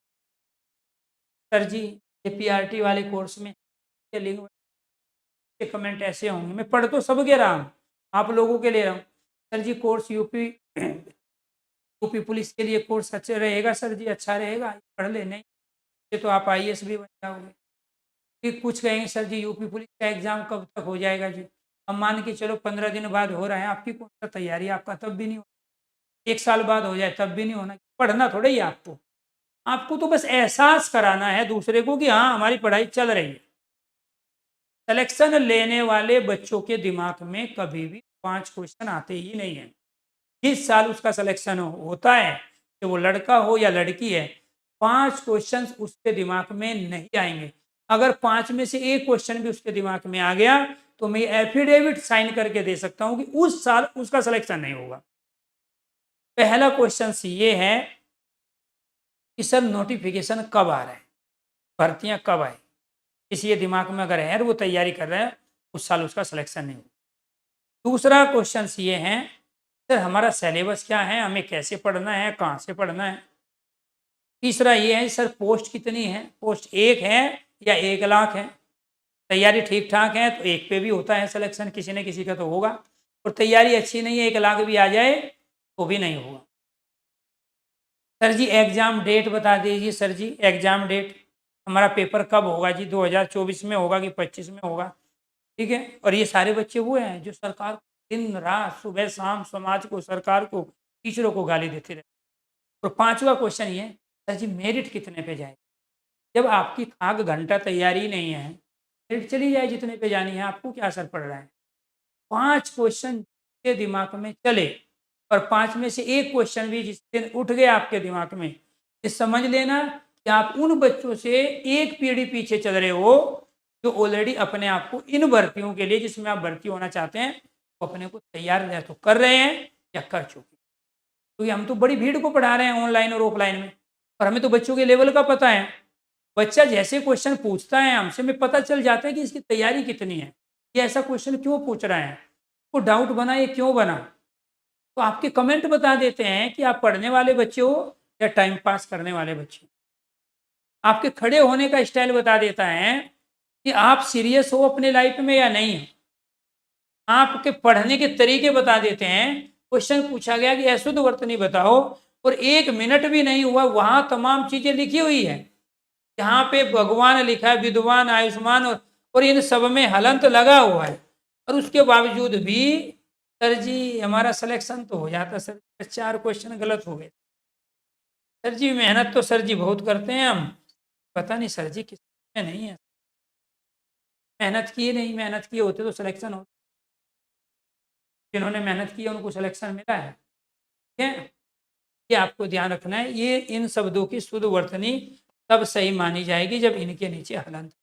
सर जी, APRT वाले कोर्स में लिंक के कमेंट ऐसे होंगे, मैं पढ़ तो सब के रहा हूँ, आप लोगों के ले रहा हूँ, सर जी कोर्स यूपी पुलिस के लिए कोर्स अच्छा रहेगा सर जी, अच्छा रहेगा, पढ़ ले। नहीं, ये तो आप IAS भी बन जाओगे। फिर कुछ कहेंगे सर जी यूपी पुलिस का एग्जाम कब तक हो जाएगा जी, अब मान के चलो 15 दिन बाद हो रहा है, आपकी कौन सा तैयारी, आपका तब भी नहीं हो, 1 साल बाद हो जाए तब भी नहीं होना। पढ़ना थोड़ा ही आपको, आपको तो बस एहसास कराना है दूसरे को कि हाँ हमारी पढ़ाई चल रही है। सिलेक्शन लेने वाले बच्चों के दिमाग में कभी भी 5 क्वेश्चन आते ही नहीं है। जिस साल उसका सिलेक्शन होता है, कि वो लड़का हो या लड़की है, 5 क्वेश्चन उसके दिमाग में नहीं आएंगे। अगर 5 में से 1 क्वेश्चन भी उसके दिमाग में आ गया, तो मैं एफिडेविट साइन करके दे सकता हूं कि उस साल उसका सिलेक्शन नहीं होगा। पहला क्वेश्चन ये है कि सर नोटिफिकेशन कब आ रहा है, भर्तियां कब आए, किसी ये दिमाग में अगर है और वो तैयारी कर रहे हैं, उस साल उसका सिलेक्शन नहीं होगा। दूसरा क्वेश्चन ये है, सर हमारा सिलेबस क्या है, हमें कैसे पढ़ना है, कहाँ से पढ़ना है। तीसरा ये है, सर पोस्ट कितनी है, पोस्ट 1 है या 1 लाख है। तैयारी ठीक ठाक है तो 1 पे भी होता है सिलेक्शन, किसी न किसी का तो होगा। और तैयारी अच्छी नहीं है, 1 लाख भी आ जाए तो भी नहीं होगा। सर जी एग्जाम डेट बता दीजिए। सर जी एग्जाम डेट हमारा पेपर कब होगा जी, 2024 में होगा कि 25 में होगा। ठीक है, और ये सारे बच्चे वो हैं जो सरकार दिन रात सुबह शाम समाज को, सरकार को, टीचरों को गाली देते रहे। और 5वां क्वेश्चन ये, सर जी मेरिट कितने पे जाए। जब आपकी खाक घंटा तैयारी नहीं है, मेरिट चली जाए जितने पे जानी है, आपको क्या असर पड़ रहा है। 5 क्वेश्चन के दिमाग में चले और 5 में से 1 क्वेश्चन भी जिस दिन उठ गया आपके दिमाग में, ये समझ लेना कि आप उन बच्चों से एक पीढ़ी पीछे चल रहे हो जो ऑलरेडी अपने आप को इन भर्तियों के लिए जिसमें आप भर्ती होना चाहते हैं वो अपने को तैयार या तो कर रहे हैं या कर चुके। क्योंकि हम तो बड़ी भीड़ को पढ़ा रहे हैं ऑनलाइन और ऑफलाइन में, और हमें तो बच्चों के लेवल का पता है। बच्चा जैसे क्वेश्चन पूछता है हमसे, में पता चल जाता है कि इसकी तैयारी कितनी है, ये ऐसा क्वेश्चन क्यों पूछ रहा है, को डाउट बना ये क्यों बना। तो आपके कमेंट बता देते हैं कि आप पढ़ने वाले बच्चे हो या टाइम पास करने वाले बच्चे। आपके खड़े होने का स्टाइल बता देता है कि आप सीरियस हो अपने लाइफ में या नहीं हो। आपके पढ़ने के तरीके बता देते हैं। क्वेश्चन पूछा गया कि अशुद्ध वर्तनी बताओ, और 1 मिनट भी नहीं हुआ, वहां तमाम चीजें लिखी हुई है। यहाँ पे भगवान लिखा है, विद्वान, आयुष्मान, और इन सब में हलंत लगा हुआ है, और उसके बावजूद भी सर जी हमारा सिलेक्शन तो हो जाता। सर 4 क्वेश्चन गलत हो गए। सर जी मेहनत तो सर जी बहुत करते हैं हम, पता नहीं सर जी किस में नहीं है। मेहनत किए नहीं, मेहनत किए होते तो सिलेक्शन हो। जिन्होंने मेहनत की है उनको सिलेक्शन मिला है। ठीक है, ये आपको ध्यान रखना है। ये इन शब्दों की शुद्ध वर्तनी तब सही मानी जाएगी जब इनके नीचे हलंत,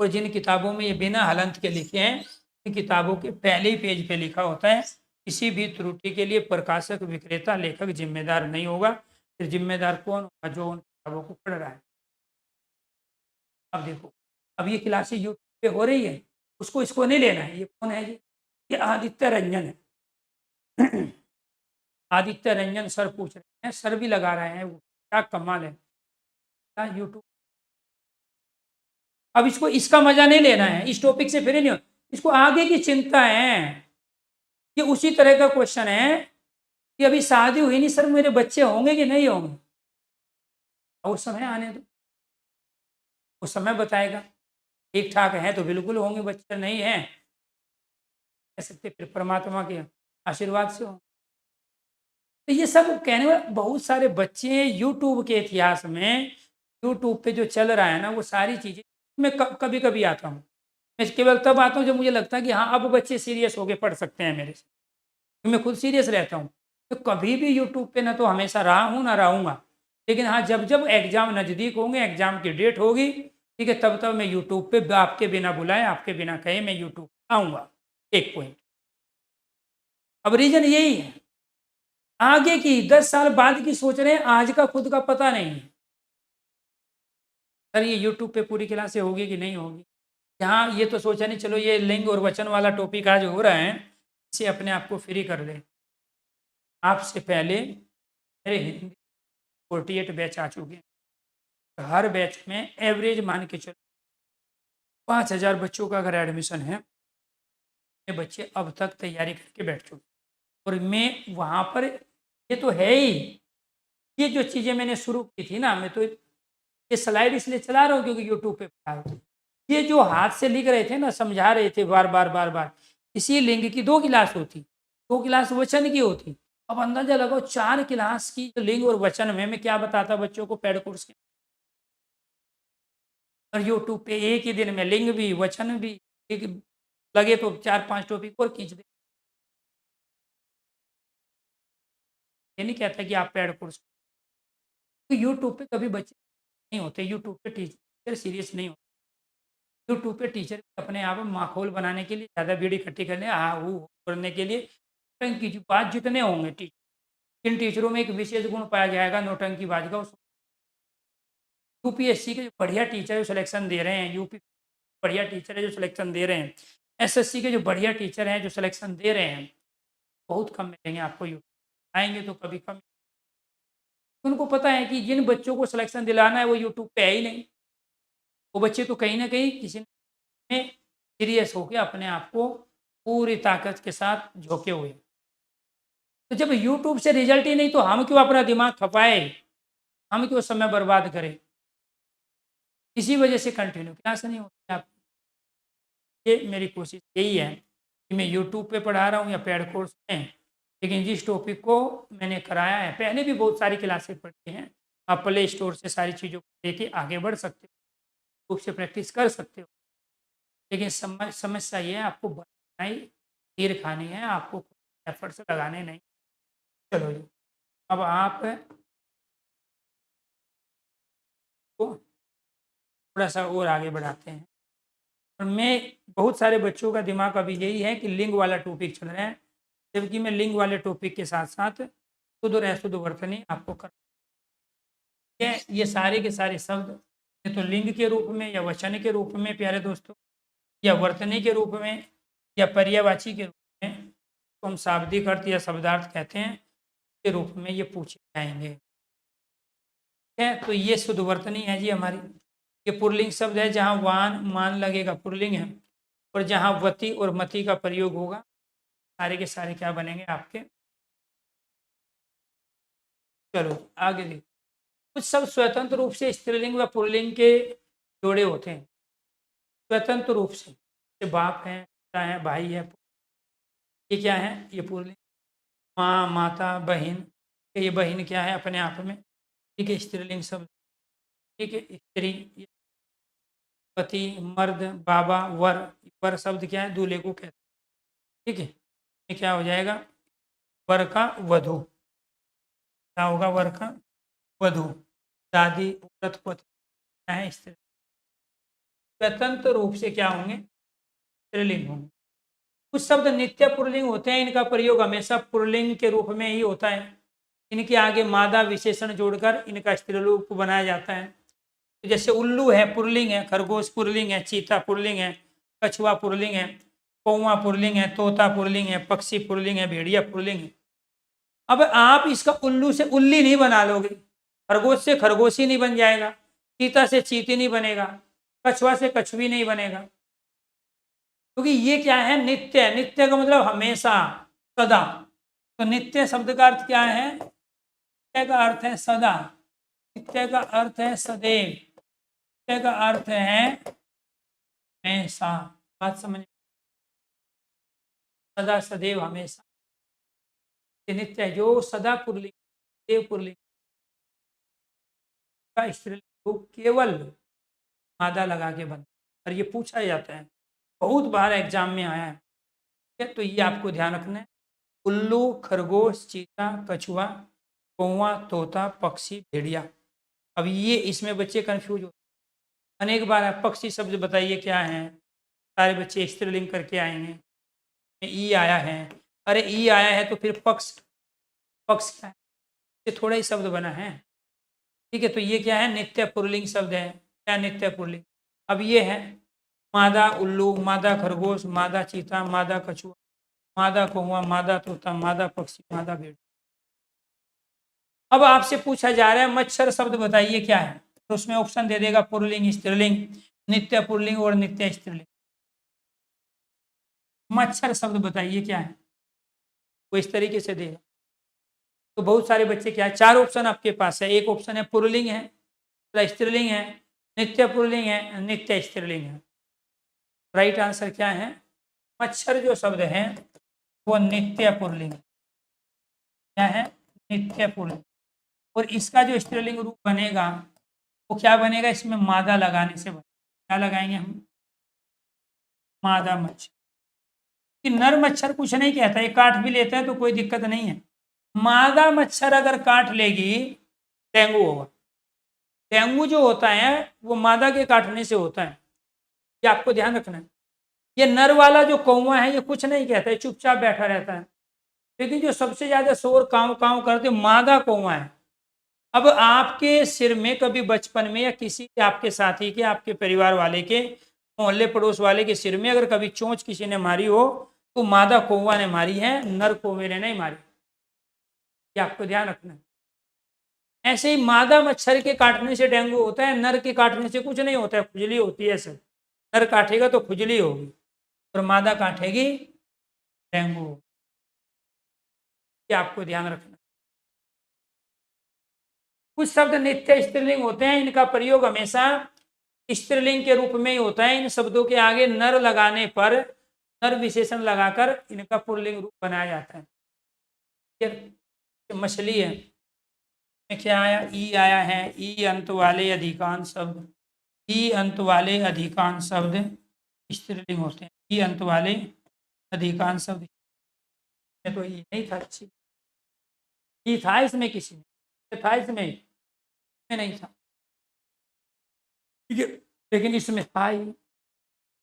और जिन किताबों में ये बिना हलंत के लिखे हैं, इन किताबों के पहले ही पेज पे लिखा होता है। किसी भी त्रुटि के लिए प्रकाशक, विक्रेता, लेखक जिम्मेदार नहीं होगा। फिर जिम्मेदार कौन होगा, जो उन किताबों को पढ़ रहा है। अब देखो, अब ये क्लासेस यूट्यूब पे हो रही है, उसको इसको नहीं लेना है। ये कौन है जी, ये आदित्य रंजन है। आदित्य रंजन सर पूछ रहे हैं, सर भी लगा रहे हैं, वो क्या कमाल है यूट्यूब। अब इसको इसका मजा नहीं लेना है, इस टॉपिक से फिर नहीं हो, इसको आगे की चिंता है। ये उसी तरह का क्वेश्चन है कि अभी शादी हुई नहीं सर, मेरे बच्चे होंगे कि नहीं होंगे। उस समय आने दो, उस समय बताएगा। ठीक ठाक है तो बिल्कुल होंगे, बच्चे नहीं है कह सकते फिर परमात्मा के आशीर्वाद से हो। तो ये सब कहने वाले बहुत सारे बच्चे यूट्यूब के इतिहास में, यूट्यूब पे जो चल रहा है ना, वो सारी चीज़ें मैं कभी कभी आता हूँ। मैं केवल तब आता हूँ जब मुझे लगता है कि हाँ अब बच्चे सीरियस होके पढ़ सकते हैं मेरे से। मैं खुद सीरियस रहता हूँ। तो कभी भी यूट्यूब पे ना तो हमेशा रहा हूँ ना रहूँगा। लेकिन हाँ जब जब एग्ज़ाम नज़दीक होंगे, एग्ज़ाम की डेट होगी, ठीक है, तब तब मैं यूट्यूब पे आपके बिना बुलाए, आपके बिना कहे मैं यूट्यूब आऊँगा। एक पॉइंट। अब रीज़न यही है, आगे की 10 साल बाद की सोच रहे हैं, आज का खुद का पता नहीं है। सर ये यूट्यूब पे पूरी क्लासें होगी कि नहीं होगी। यहाँ ये तो सोचा नहीं, चलो ये लिंग और वचन वाला टॉपिक आज हो रहा है, इसे अपने आप को फ्री कर ले। आपसे पहले मेरे हिंदी 48 बैच आ चुके हैं। हर बैच में एवरेज मान के चलो 5000 बच्चों का अगर एडमिशन है, ये बच्चे अब तक तैयारी करके बैठ चुके। और मैं वहाँ पर, ये तो है ही, ये जो चीज़ें मैंने शुरू की थी ना, मैं तो ये स्लाइड इसलिए चला रहा हूँ क्योंकि यूट्यूब पे पढ़ा रहा हूँ। ये जो हाथ से लिख रहे थे ना, समझा रहे थे बार बार बार बार, इसी लिंग की 2 क्लास होती, 2 क्लास वचन की होती। अब अंदाजा लगाओ 4 क्लास की जो लिंग और वचन में मैं क्या बताता बच्चों को पेड कोर्स के। और यूट्यूब पे एक ही दिन में लिंग भी वचन भी, एक लगे तो 4-5 टॉपिक और खींच दे। ये नहीं कहता कि आप पेड कोर्स, तो यूट्यूब पे कभी बच्चे नहीं होते, यूट्यूब पे टीचर सीरियस नहीं होते। यूट्यूब पे टीचर अपने आप में माहौल बनाने के लिए, ज़्यादा भीड़ इकट्ठी करने, हाँ वो करने के लिए नौटंकी की बात जितने होंगे टीचर, इन टीचरों में एक विशेष गुण पाया जाएगा नौटंकी बाज का। यूपीएससी के जो बढ़िया टीचर जो सिलेक्शन दे रहे हैं, यूपी बढ़िया टीचर है जो सिलेक्शन दे रहे हैं, एसएससी के जो बढ़िया टीचर हैं जो सिलेक्शन दे रहे हैं, बहुत कम मिलेंगे आपको यूट्यूब। आएंगे तो कभी कम। उनको पता है कि जिन बच्चों को सिलेक्शन दिलाना है वो यूट्यूब पे है ही नहीं। वो बच्चे तो कहीं ना कहीं किसी में सीरियस होकर अपने आप को पूरी ताकत के साथ झोंके हुए। तो जब यूट्यूब से रिजल्ट ही नहीं तो हम क्यों अपना दिमाग खपाए, हम क्यों समय बर्बाद करें। इसी वजह से कंटिन्यू क्लास नहीं होती आप। ये मेरी कोशिश यही है कि मैं यूट्यूब पे पढ़ा रहा हूँ या पेड कोर्स में, लेकिन जिस टॉपिक को मैंने कराया है, पहले भी बहुत सारी क्लासेस पढ़ी हैं, आप प्ले स्टोर से सारी चीज़ों को लेके आगे बढ़ सकते हो, यूट्यूब से प्रैक्टिस कर सकते हो। लेकिन समस्या ये है आपको बनाना ही तीर खानी है, आपको एफर्ट्स लगाने नहीं। चलो जी, अब आप को थोड़ा सा और आगे बढ़ाते हैं। और मैं बहुत सारे बच्चों का दिमाग अभी यही है कि लिंग वाला टॉपिक चल रहा है, जबकि मैं लिंग वाले टॉपिक के साथ साथ शुद्ध और अशुद्ध वर्तनी आपको कर ये सारे के सारे शब्द या तो लिंग के रूप में या वचन के रूप में प्यारे दोस्तों, या वर्तनी के रूप में या पर्यायवाची के रूप में, तो हम शाब्दिक अर्थ या शब्दार्थ कहते हैं, के रूप में ये पूछे जाएंगे। ठीक है, तो ये शुद्ध वर्तनी है जी हमारी। ये पुल्लिंग शब्द है, जहाँ वान मान लगेगा पुल्लिंग है, और जहाँ वती और मति का प्रयोग होगा सारे के सारे क्या बनेंगे आपके। चलो आगे देखो। कुछ शब्द स्वतंत्र रूप से स्त्रीलिंग व पुल्लिंग के जोड़े होते हैं, स्वतंत्र रूप से। ये बाप है, पिता है, भाई है, ये क्या है, ये पुल्लिंग। माँ, माता, बहन, ये बहन क्या है अपने आप में, ठीक है, स्त्रीलिंग शब्द। ठीक है, स्त्री, पति, मर्द, बाबा, वर, वर शब्द क्या है, दूल्हे को कहते हैं। ठीक है, ये क्या हो जाएगा, वर का वधु। क्या होगा, वर का वधु। दादी, औरत, पति क्या है, स्त्री। स्वतंत्र रूप से क्या होंगे, स्त्रीलिंग होंगे। कुछ शब्द नित्य पुल्लिंग होते हैं, इनका प्रयोग हमेशा पुल्लिंग के रूप में ही होता है। इनके आगे मादा विशेषण जोड़कर इनका स्त्रीलिंग बनाया जाता है। तो जैसे उल्लू है पुल्लिंग है, खरगोश पुल्लिंग है, चीता पुल्लिंग है, कछुआ पुल्लिंग है, कौवा पुल्लिंग है, तोता पुल्लिंग है, पक्षी पुल्लिंग है, भेड़िया पुल्लिंग है। अब आप इसका उल्लू से उल्ली नहीं बना लोगे, खरगोश से खरगोशी नहीं बन जाएगा, चीता से चीती नहीं बनेगा, कछुआ से कछुई नहीं बनेगा, क्योंकि ये क्या है, नित्य। नित्य का मतलब हमेशा, सदा। तो नित्य शब्द का अर्थ क्या है, नित्य का अर्थ है सदा, नित्य का अर्थ है सदैव, नित्य का अर्थ है हमेशा। बात समझ, सदा सदैव हमेशा, नित्य है। जो सदा पुल्लिंग, देव पुल्लिंग का स्त्रीलिंग केवल मादा लगा के बन, और ये पूछा जाता है, बहुत बार एग्जाम में आया है। ठीक है, तो ये आपको ध्यान रखना है। उल्लू, खरगोश, चीता, कछुआ, कौवा, तोता, पक्षी, भेड़िया। अब ये इसमें बच्चे कंफ्यूज होते हैं। अनेक बार आप पक्षी शब्द बताइए क्या है, सारे बच्चे स्त्रीलिंग करके आएंगे, ई आया है, अरे ई आया है तो फिर पक्ष, पक्ष क्या है, ये थोड़ा ही शब्द बना है। ठीक है, तो ये क्या है, नित्य पुल्लिंग शब्द है। क्या नित्य पुल्लिंग। अब ये है मादा उल्लू, मादा खरगोश, मादा चीता, मादा कछुआ, मादा कौवा, मादा तोता, मादा पक्षी, मादा भेड़। अब आपसे पूछा जा रहा है मच्छर शब्द बताइए क्या है, तो उसमें ऑप्शन दे देगा पुल्लिंग, स्त्रीलिंग, नित्य पुल्लिंग और नित्य स्त्रीलिंग। मच्छर शब्द बताइए क्या है, वो इस तरीके से देगा। तो बहुत सारे बच्चे क्या है, चार ऑप्शन आपके पास है। एक ऑप्शन है पुल्लिंग है, स्त्रीलिंग है, नित्य पुल्लिंग है, नित्य स्त्रीलिंग है। राइट आंसर क्या है, मच्छर जो शब्द है वो नित्य पुल्लिंग। क्या है, नित्य पुल्लिंग। और इसका जो स्त्रीलिंग रूप बनेगा वो क्या बनेगा, इसमें मादा लगाने से बनेगा। क्या लगाएंगे हम, मादा मच्छर। कि नर मच्छर कुछ नहीं कहता, ये काट भी लेता है तो कोई दिक्कत नहीं है। मादा मच्छर अगर काट लेगी डेंगू होगा। डेंगू जो होता है वो मादा के काटने से होता है, ये आपको ध्यान रखना है। ये नर वाला जो कौवा है ये कुछ नहीं कहता है, चुपचाप बैठा रहता है। लेकिन जो सबसे ज्यादा शोर काव काव करते मादा कौवा है, अब आपके सिर में कभी बचपन में या किसी के आपके साथी के, आपके परिवार वाले के, मोहल्ले पड़ोस वाले के सिर में अगर कभी चोंच किसी ने मारी हो तो मादा कौवा ने मारी है, नर कौवे ने नहीं मारी। ये आपको ध्यान रखना है। ऐसे ही मादा मच्छर के काटने से डेंगू होता है, नर के काटने से कुछ नहीं होता है, खुजली होती है सर। नर काटेगा तो खुजली होगी और मादा काटेगी डेंगू। ये आपको ध्यान रखना। कुछ शब्द नित्य स्त्रीलिंग होते हैं, इनका प्रयोग हमेशा स्त्रीलिंग के रूप में ही होता है। इन शब्दों के आगे नर लगाने पर, नर विशेषण लगाकर इनका पुल्लिंग रूप बनाया जाता है। मछली है, क्या आया, ई आया है। ई अंत वाले अधिकांश शब्द, ई अंत वाले अधिकांश शब्द स्त्रीलिंग होते हैं। ई अंत वाले अधिकांश शब्द, तो ये नहीं था, अच्छी ई था इसमें, किसी ने था इसमें नहीं था, ठीक है, लेकिन इसमें था ही।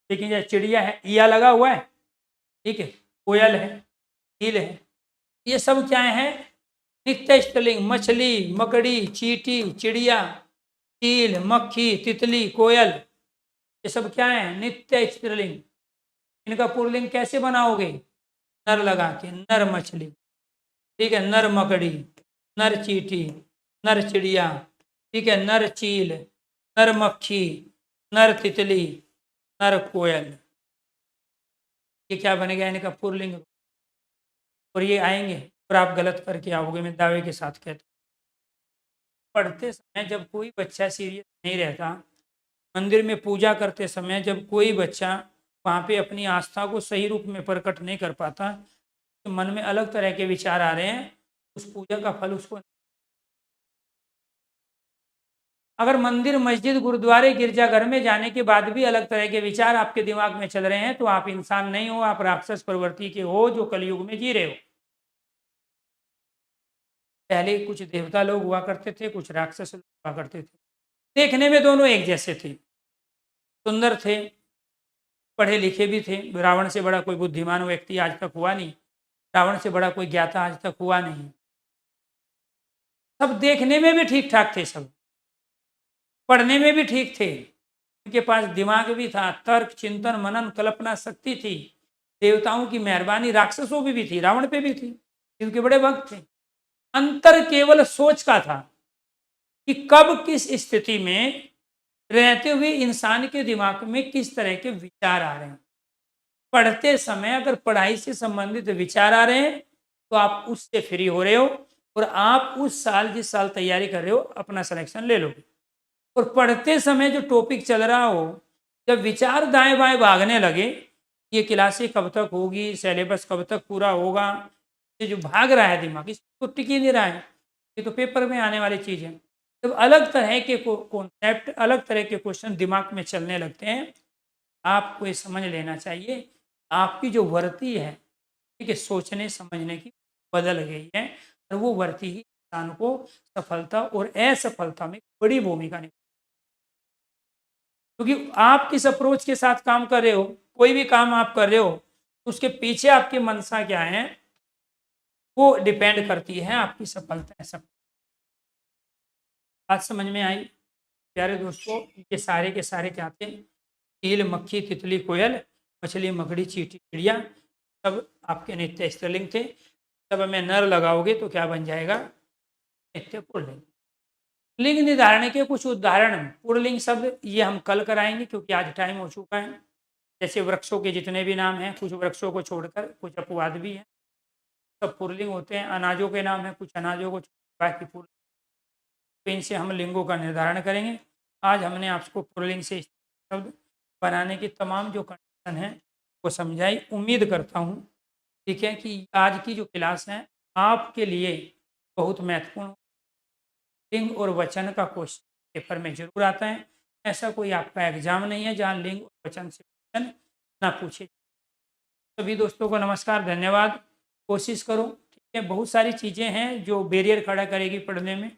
लेकिन यह चिड़िया है, ईया लगा हुआ है, ठीक है, कोयल है, ईल है, ये सब क्या है, नित्य स्त्रीलिंग। मछली, मकड़ी, चींटी, चिड़िया, चील, मक्खी, तितली, कोयल, ये सब क्या है, नित्य स्त्रीलिंग। इनका पुल्लिंग कैसे बनाओगे, नर लगा के, नर मछली, ठीक है, नर मकड़ी, नर चींटी, नर चिड़िया, ठीक है, नर चील, नर मक्खी, नर तितली, नर कोयल। ये क्या बनेगा, इनका पुल्लिंग। और ये आएंगे और आप गलत करके आओगे, मैं दावे के साथ कहता हूँ। पढ़ते समय जब कोई बच्चा सीरियस नहीं रहता, मंदिर में पूजा करते समय जब कोई बच्चा वहाँ पे अपनी आस्था को सही रूप में प्रकट नहीं कर पाता, तो मन में अलग तरह के विचार आ रहे हैं, उस पूजा का फल उसको। अगर मंदिर, मस्जिद, गुरुद्वारे, गिरजाघर में जाने के बाद भी अलग तरह के विचार आपके दिमाग में चल रहे हैं, तो आप इंसान नहीं हो, आप राक्षस प्रवृत्ति के हो जो कलयुग में जी रहे हो। पहले कुछ देवता लोग हुआ करते थे, कुछ राक्षस लोग हुआ करते थे। देखने में दोनों एक जैसे थे, सुंदर थे, पढ़े लिखे भी थे। रावण से बड़ा कोई बुद्धिमान व्यक्ति आज तक हुआ नहीं, रावण से बड़ा कोई ज्ञाता आज तक हुआ नहीं। सब देखने में भी ठीक ठाक थे, सब पढ़ने में भी ठीक थे, उनके पास दिमाग भी था, तर्क, चिंतन, मनन, कल्पना शक्ति थी। देवताओं की मेहरबानी राक्षसों पे भी थी, रावण पे भी थी, इनके बड़े भक्त थे। अंतर केवल सोच का था कि कब किस स्थिति में रहते हुए इंसान के दिमाग में किस तरह के विचार आ रहे हैं। पढ़ते समय अगर पढ़ाई से संबंधित विचार आ रहे हैं तो आप उससे फ्री हो रहे हो, और आप उस साल जिस साल तैयारी कर रहे हो अपना सिलेक्शन ले लोगे। और पढ़ते समय जो टॉपिक चल रहा हो, जब विचार दाएं बाएं भागने लगे, ये क्लासें कब तक होगी, सिलेबस कब तक पूरा होगा, ये जो भाग रहा है दिमाग, इसको टिक ही नहीं रहा है, ये तो पेपर में आने वाली चीज़ है। जब अलग तरह के कॉन्सेप्ट, अलग तरह के क्वेश्चन दिमाग में चलने लगते हैं, आपको ये समझ लेना चाहिए आपकी जो वर्ती है, ठीक है, सोचने समझने की बदल गई है, और वो वर्ती ही इंसान को सफलता और असफलता में बड़ी भूमिका निभाती है। क्योंकि आप किस अप्रोच के साथ काम कर रहे हो, कोई भी काम आप कर रहे हो, तो उसके पीछे आपकी मनसा क्या है, वो डिपेंड करती है आपकी सफलता। सब बात समझ में आई प्यारे दोस्तों? ये सारे के सारे क्या थे, चील, मक्खी, तितली, कोयल, मछली, मकड़ी, चींटी, चिड़िया, सब आपके नित्य स्त्रीलिंग थे। सब में नर लगाओगे तो क्या बन जाएगा, नित्य पुल्लिंग। लिंग निर्धारण के कुछ उदाहरण, पुल्लिंग शब्द ये हम कल कराएंगे क्योंकि आज टाइम हो चुका है। जैसे वृक्षों के जितने भी नाम हैं, कुछ वृक्षों को छोड़कर कुछ अपवाद भी हैं, सब पुल्लिंग होते हैं। अनाजों के नाम हैं, कुछ अनाजों को बाकी पुल्लिंग, तो इनसे हम लिंगों का निर्धारण करेंगे। आज हमने आपको पुल्लिंग से शब्द बनाने की तमाम जो कंडीशन है वो समझाई। उम्मीद करता हूँ, ठीक है, कि आज की जो क्लास है आपके लिए बहुत महत्वपूर्ण। लिंग और वचन का क्वेश्चन पेपर में जरूर आता है। ऐसा कोई आपका एग्जाम नहीं है जहाँ लिंग और वचन से क्वेश्चन ना पूछे। सभी दोस्तों को नमस्कार, धन्यवाद। कोशिश करो, ठीक है, बहुत सारी चीज़ें हैं जो बैरियर खड़ा करेगी पढ़ने में,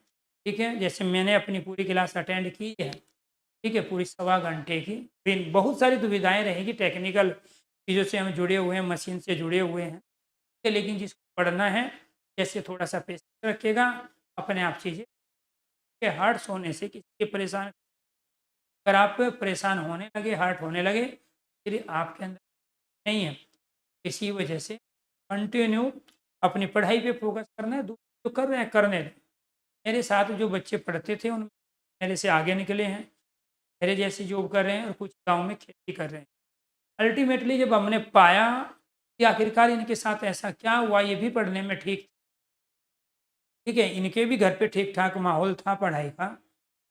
ठीक है। जैसे मैंने अपनी पूरी क्लास अटेंड की है, ठीक है, पूरी 1.25 घंटे की, फिर बहुत सारी दुविधाएं रहेगी, टेक्निकल चीज़ों से हम जुड़े हुए हैं, मशीन से जुड़े हुए हैं, ठीक है, लेकिन जिसको पढ़ना है जैसे थोड़ा सा पेशेंस रखिएगा, अपने आप चीज़ें के हर्ट्स होने से, किसी के परेशान, अगर आप परेशान होने लगे, हर्ट होने लगे, फिर आपके अंदर नहीं है। इसी वजह से कंटिन्यू अपनी पढ़ाई पे फोकस करना है, दूसरे जो कर रहे हैं करने दें। मेरे साथ जो बच्चे पढ़ते थे उन मेरे से आगे निकले हैं, मेरे जैसी जॉब कर रहे हैं और कुछ गाँव में खेती कर रहे हैं। अल्टीमेटली जब हमने पाया कि आखिरकार इनके साथ ऐसा क्या हुआ, ये भी पढ़ने में ठीक है, इनके भी घर पे ठीक-ठाक माहौल था पढ़ाई का,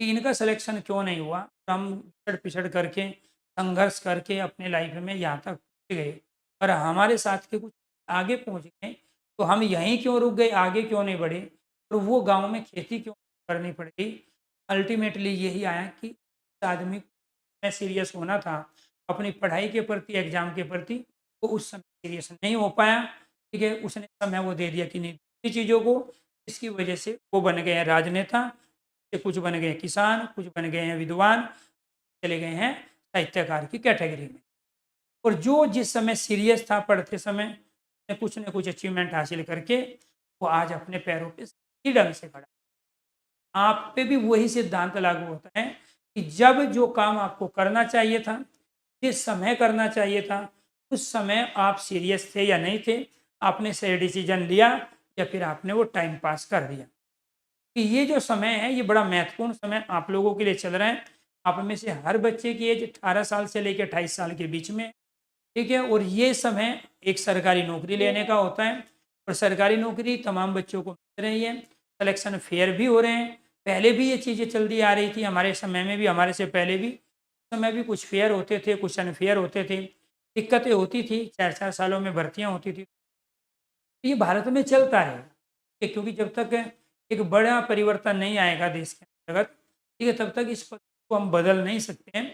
कि इनका सिलेक्शन क्यों नहीं हुआ? हम पिछड़-पिछड़ करके, संघर्ष करके अपने लाइफ में यहाँ तक पहुँच गए और हमारे साथ के कुछ आगे पहुँच गए, तो हम यहीं क्यों रुक गए, आगे क्यों नहीं बढ़े? और वो गाँव में खेती क्यों करनी पड़ी? अल्टीमेटली यही आया कि इस आदमी में सीरियस होना था अपनी पढ़ाई के प्रति, एग्ज़ाम के प्रति, वो उस समय सीरियस नहीं हो पाया, ठीक है? उसने समय वो दे दिया किन्हीं दूसरी चीज़ों को, इसकी वजह से वो बन गए हैं राजनेता, कुछ बन गए हैं किसान, कुछ बन गए हैं विद्वान, चले गए हैं साहित्यकार की कैटेगरी में। और जो जिस समय सीरियस था पढ़ते समय, ने कुछ न कुछ अचीवमेंट हासिल करके वो आज अपने पैरों पे सही ढंग से खड़ा। आप पे भी वही सिद्धांत लागू होता है कि जब जो काम आपको करना चाहिए था, जिस समय करना चाहिए था, उस समय आप सीरियस थे या नहीं थे, आपने सही डिसीजन लिया या फिर आपने वो टाइम पास कर दिया। कि ये जो समय है, ये बड़ा महत्वपूर्ण समय आप लोगों के लिए चल रहा है। आप में से हर बच्चे की एज 18 साल से लेकर 28 साल के बीच में, ठीक है? और ये समय एक सरकारी नौकरी लेने का होता है और सरकारी नौकरी तमाम बच्चों को मिल रही है। सिलेक्शन फेयर भी हो रहे हैं। पहले भी ये चीज़ें चलती आ रही थी, हमारे समय में भी, हमारे से पहले भी। उस समय भी कुछ फेयर होते थे, कुछ अनफेयर होते थे। दिक्कतें होती थी, 4-4 सालों में भर्तियाँ होती थी। ये भारत में चलता है, क्योंकि जब तक एक बड़ा परिवर्तन नहीं आएगा देश के अंतर्गत, ठीक है, तब तक इस पद्धति को हम बदल नहीं सकते हैं।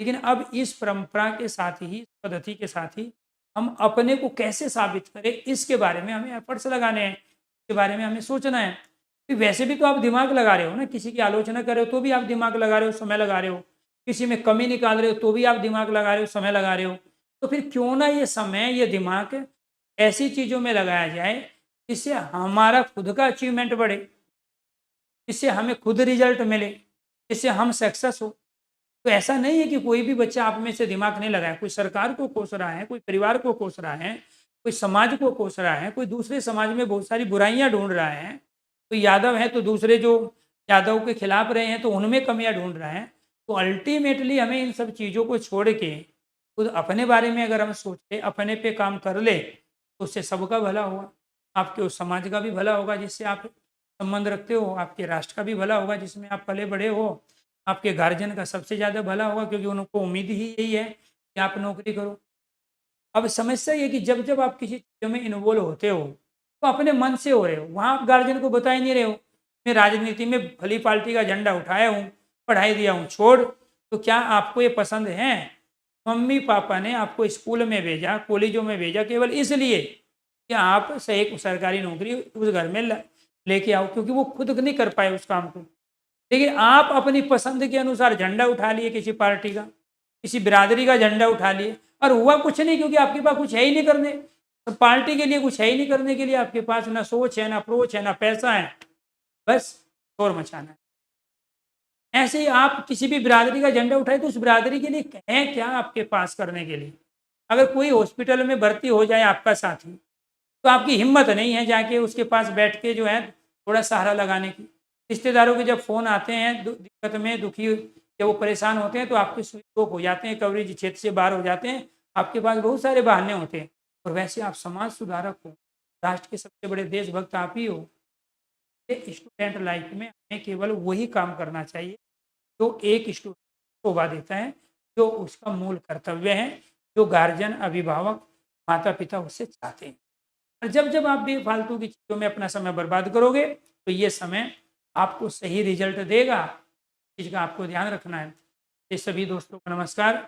लेकिन अब इस परंपरा के साथ ही, इस पद्धति के साथ ही हम अपने को कैसे साबित करें, इसके बारे में हमें एफर्ट्स लगाने हैं, इसके बारे में हमें सोचना है। कि वैसे भी तो आप दिमाग लगा रहे हो ना, किसी की आलोचना कर रहे हो तो भी आप दिमाग लगा रहे हो, समय लगा रहे हो, किसी में कमी निकाल रहे हो तो भी आप दिमाग लगा रहे हो, समय लगा रहे हो। तो फिर क्यों ना ये समय, ये दिमाग ऐसी चीज़ों में लगाया जाए जिससे हमारा खुद का अचीवमेंट बढ़े, जिससे हमें खुद रिजल्ट मिले, जिससे हम सक्सेस हो। तो ऐसा नहीं है कि कोई भी बच्चा आप में से दिमाग नहीं लगाया, कोई सरकार को कोस रहा है, कोई परिवार को कोस रहा है, कोई समाज को कोस रहा है, कोई दूसरे समाज में बहुत सारी बुराइयां ढूंढ रहा है, कोई यादव है तो दूसरे जो यादव के खिलाफ रहे हैं तो उनमें कमियां ढूंढ रहा है। तो अल्टीमेटली हमें इन सब चीज़ों को छोड़ के खुद अपने बारे में अगर हम सोचते, अपने पे काम कर ले, तो उससे सबका भला होगा। आपके उस समाज का भी भला होगा जिससे आप संबंध रखते हो, आपके राष्ट्र का भी भला होगा जिसमें आप पले बड़े हो, आपके गार्जियन का सबसे ज़्यादा भला होगा, क्योंकि उनको उम्मीद ही यही है कि आप नौकरी करो। अब समस्या ये है कि जब जब आप किसी चीज़ों में इन्वॉल्व होते हो, तो अपने मन से हो रहे हो, वहाँ आप गार्जियन को बता ही नहीं रहे हो। मैं राजनीति में भली पार्टी का झंडा उठाया हूँ, पढ़ाई दिया हूँ, छोड़। तो क्या आपको ये पसंद है? मम्मी पापा ने आपको स्कूल में भेजा, कॉलेजों में भेजा केवल इसलिए कि आप से एक सरकारी नौकरी उस घर में लेके आओ, क्योंकि वो खुद नहीं कर पाए उस काम को। लेकिन आप अपनी पसंद के अनुसार झंडा उठा लिए किसी पार्टी का, किसी बिरादरी का झंडा उठा लिए, और हुआ कुछ नहीं, क्योंकि आपके पास कुछ है ही नहीं करने, तो पार्टी के लिए कुछ है ही नहीं करने के लिए। आपके पास ना सोच है, ना अप्रोच है, ना पैसा है, बस शोर मचाना है। ऐसे ही आप किसी भी बिरादरी का झंडा उठाए तो उस बिरादरी के लिए है क्या आपके पास करने के लिए? अगर कोई हॉस्पिटल में भर्ती हो जाए आपका साथी, तो आपकी हिम्मत नहीं है जाके उसके पास बैठ के जो है थोड़ा सहारा लगाने की। रिश्तेदारों के जब फ़ोन आते हैं दिक्कत में, दुखी, जब वो परेशान होते हैं तो आपके स्विच ऑफ हो जाते हैं, कवरेज क्षेत्र से बाहर हो जाते हैं, आपके पास बहुत सारे बहाने होते हैं। और वैसे आप समाज सुधारक हो, राष्ट्र के सबसे बड़े देशभक्त आप ही हो। स्टूडेंट लाइफ में हमें केवल वही काम करना चाहिए जो एक स्टूडेंट शोभा देता है, जो उसका मूल कर्तव्य है, जो गार्जियन, अभिभावक, माता पिता उससे चाहते हैं। और जब जब आप बेफालतू की चीज़ों में अपना समय बर्बाद करोगे, तो ये समय आपको सही रिजल्ट देगा। इस चीज़ का आपको ध्यान रखना है। ये सभी दोस्तों को नमस्कार।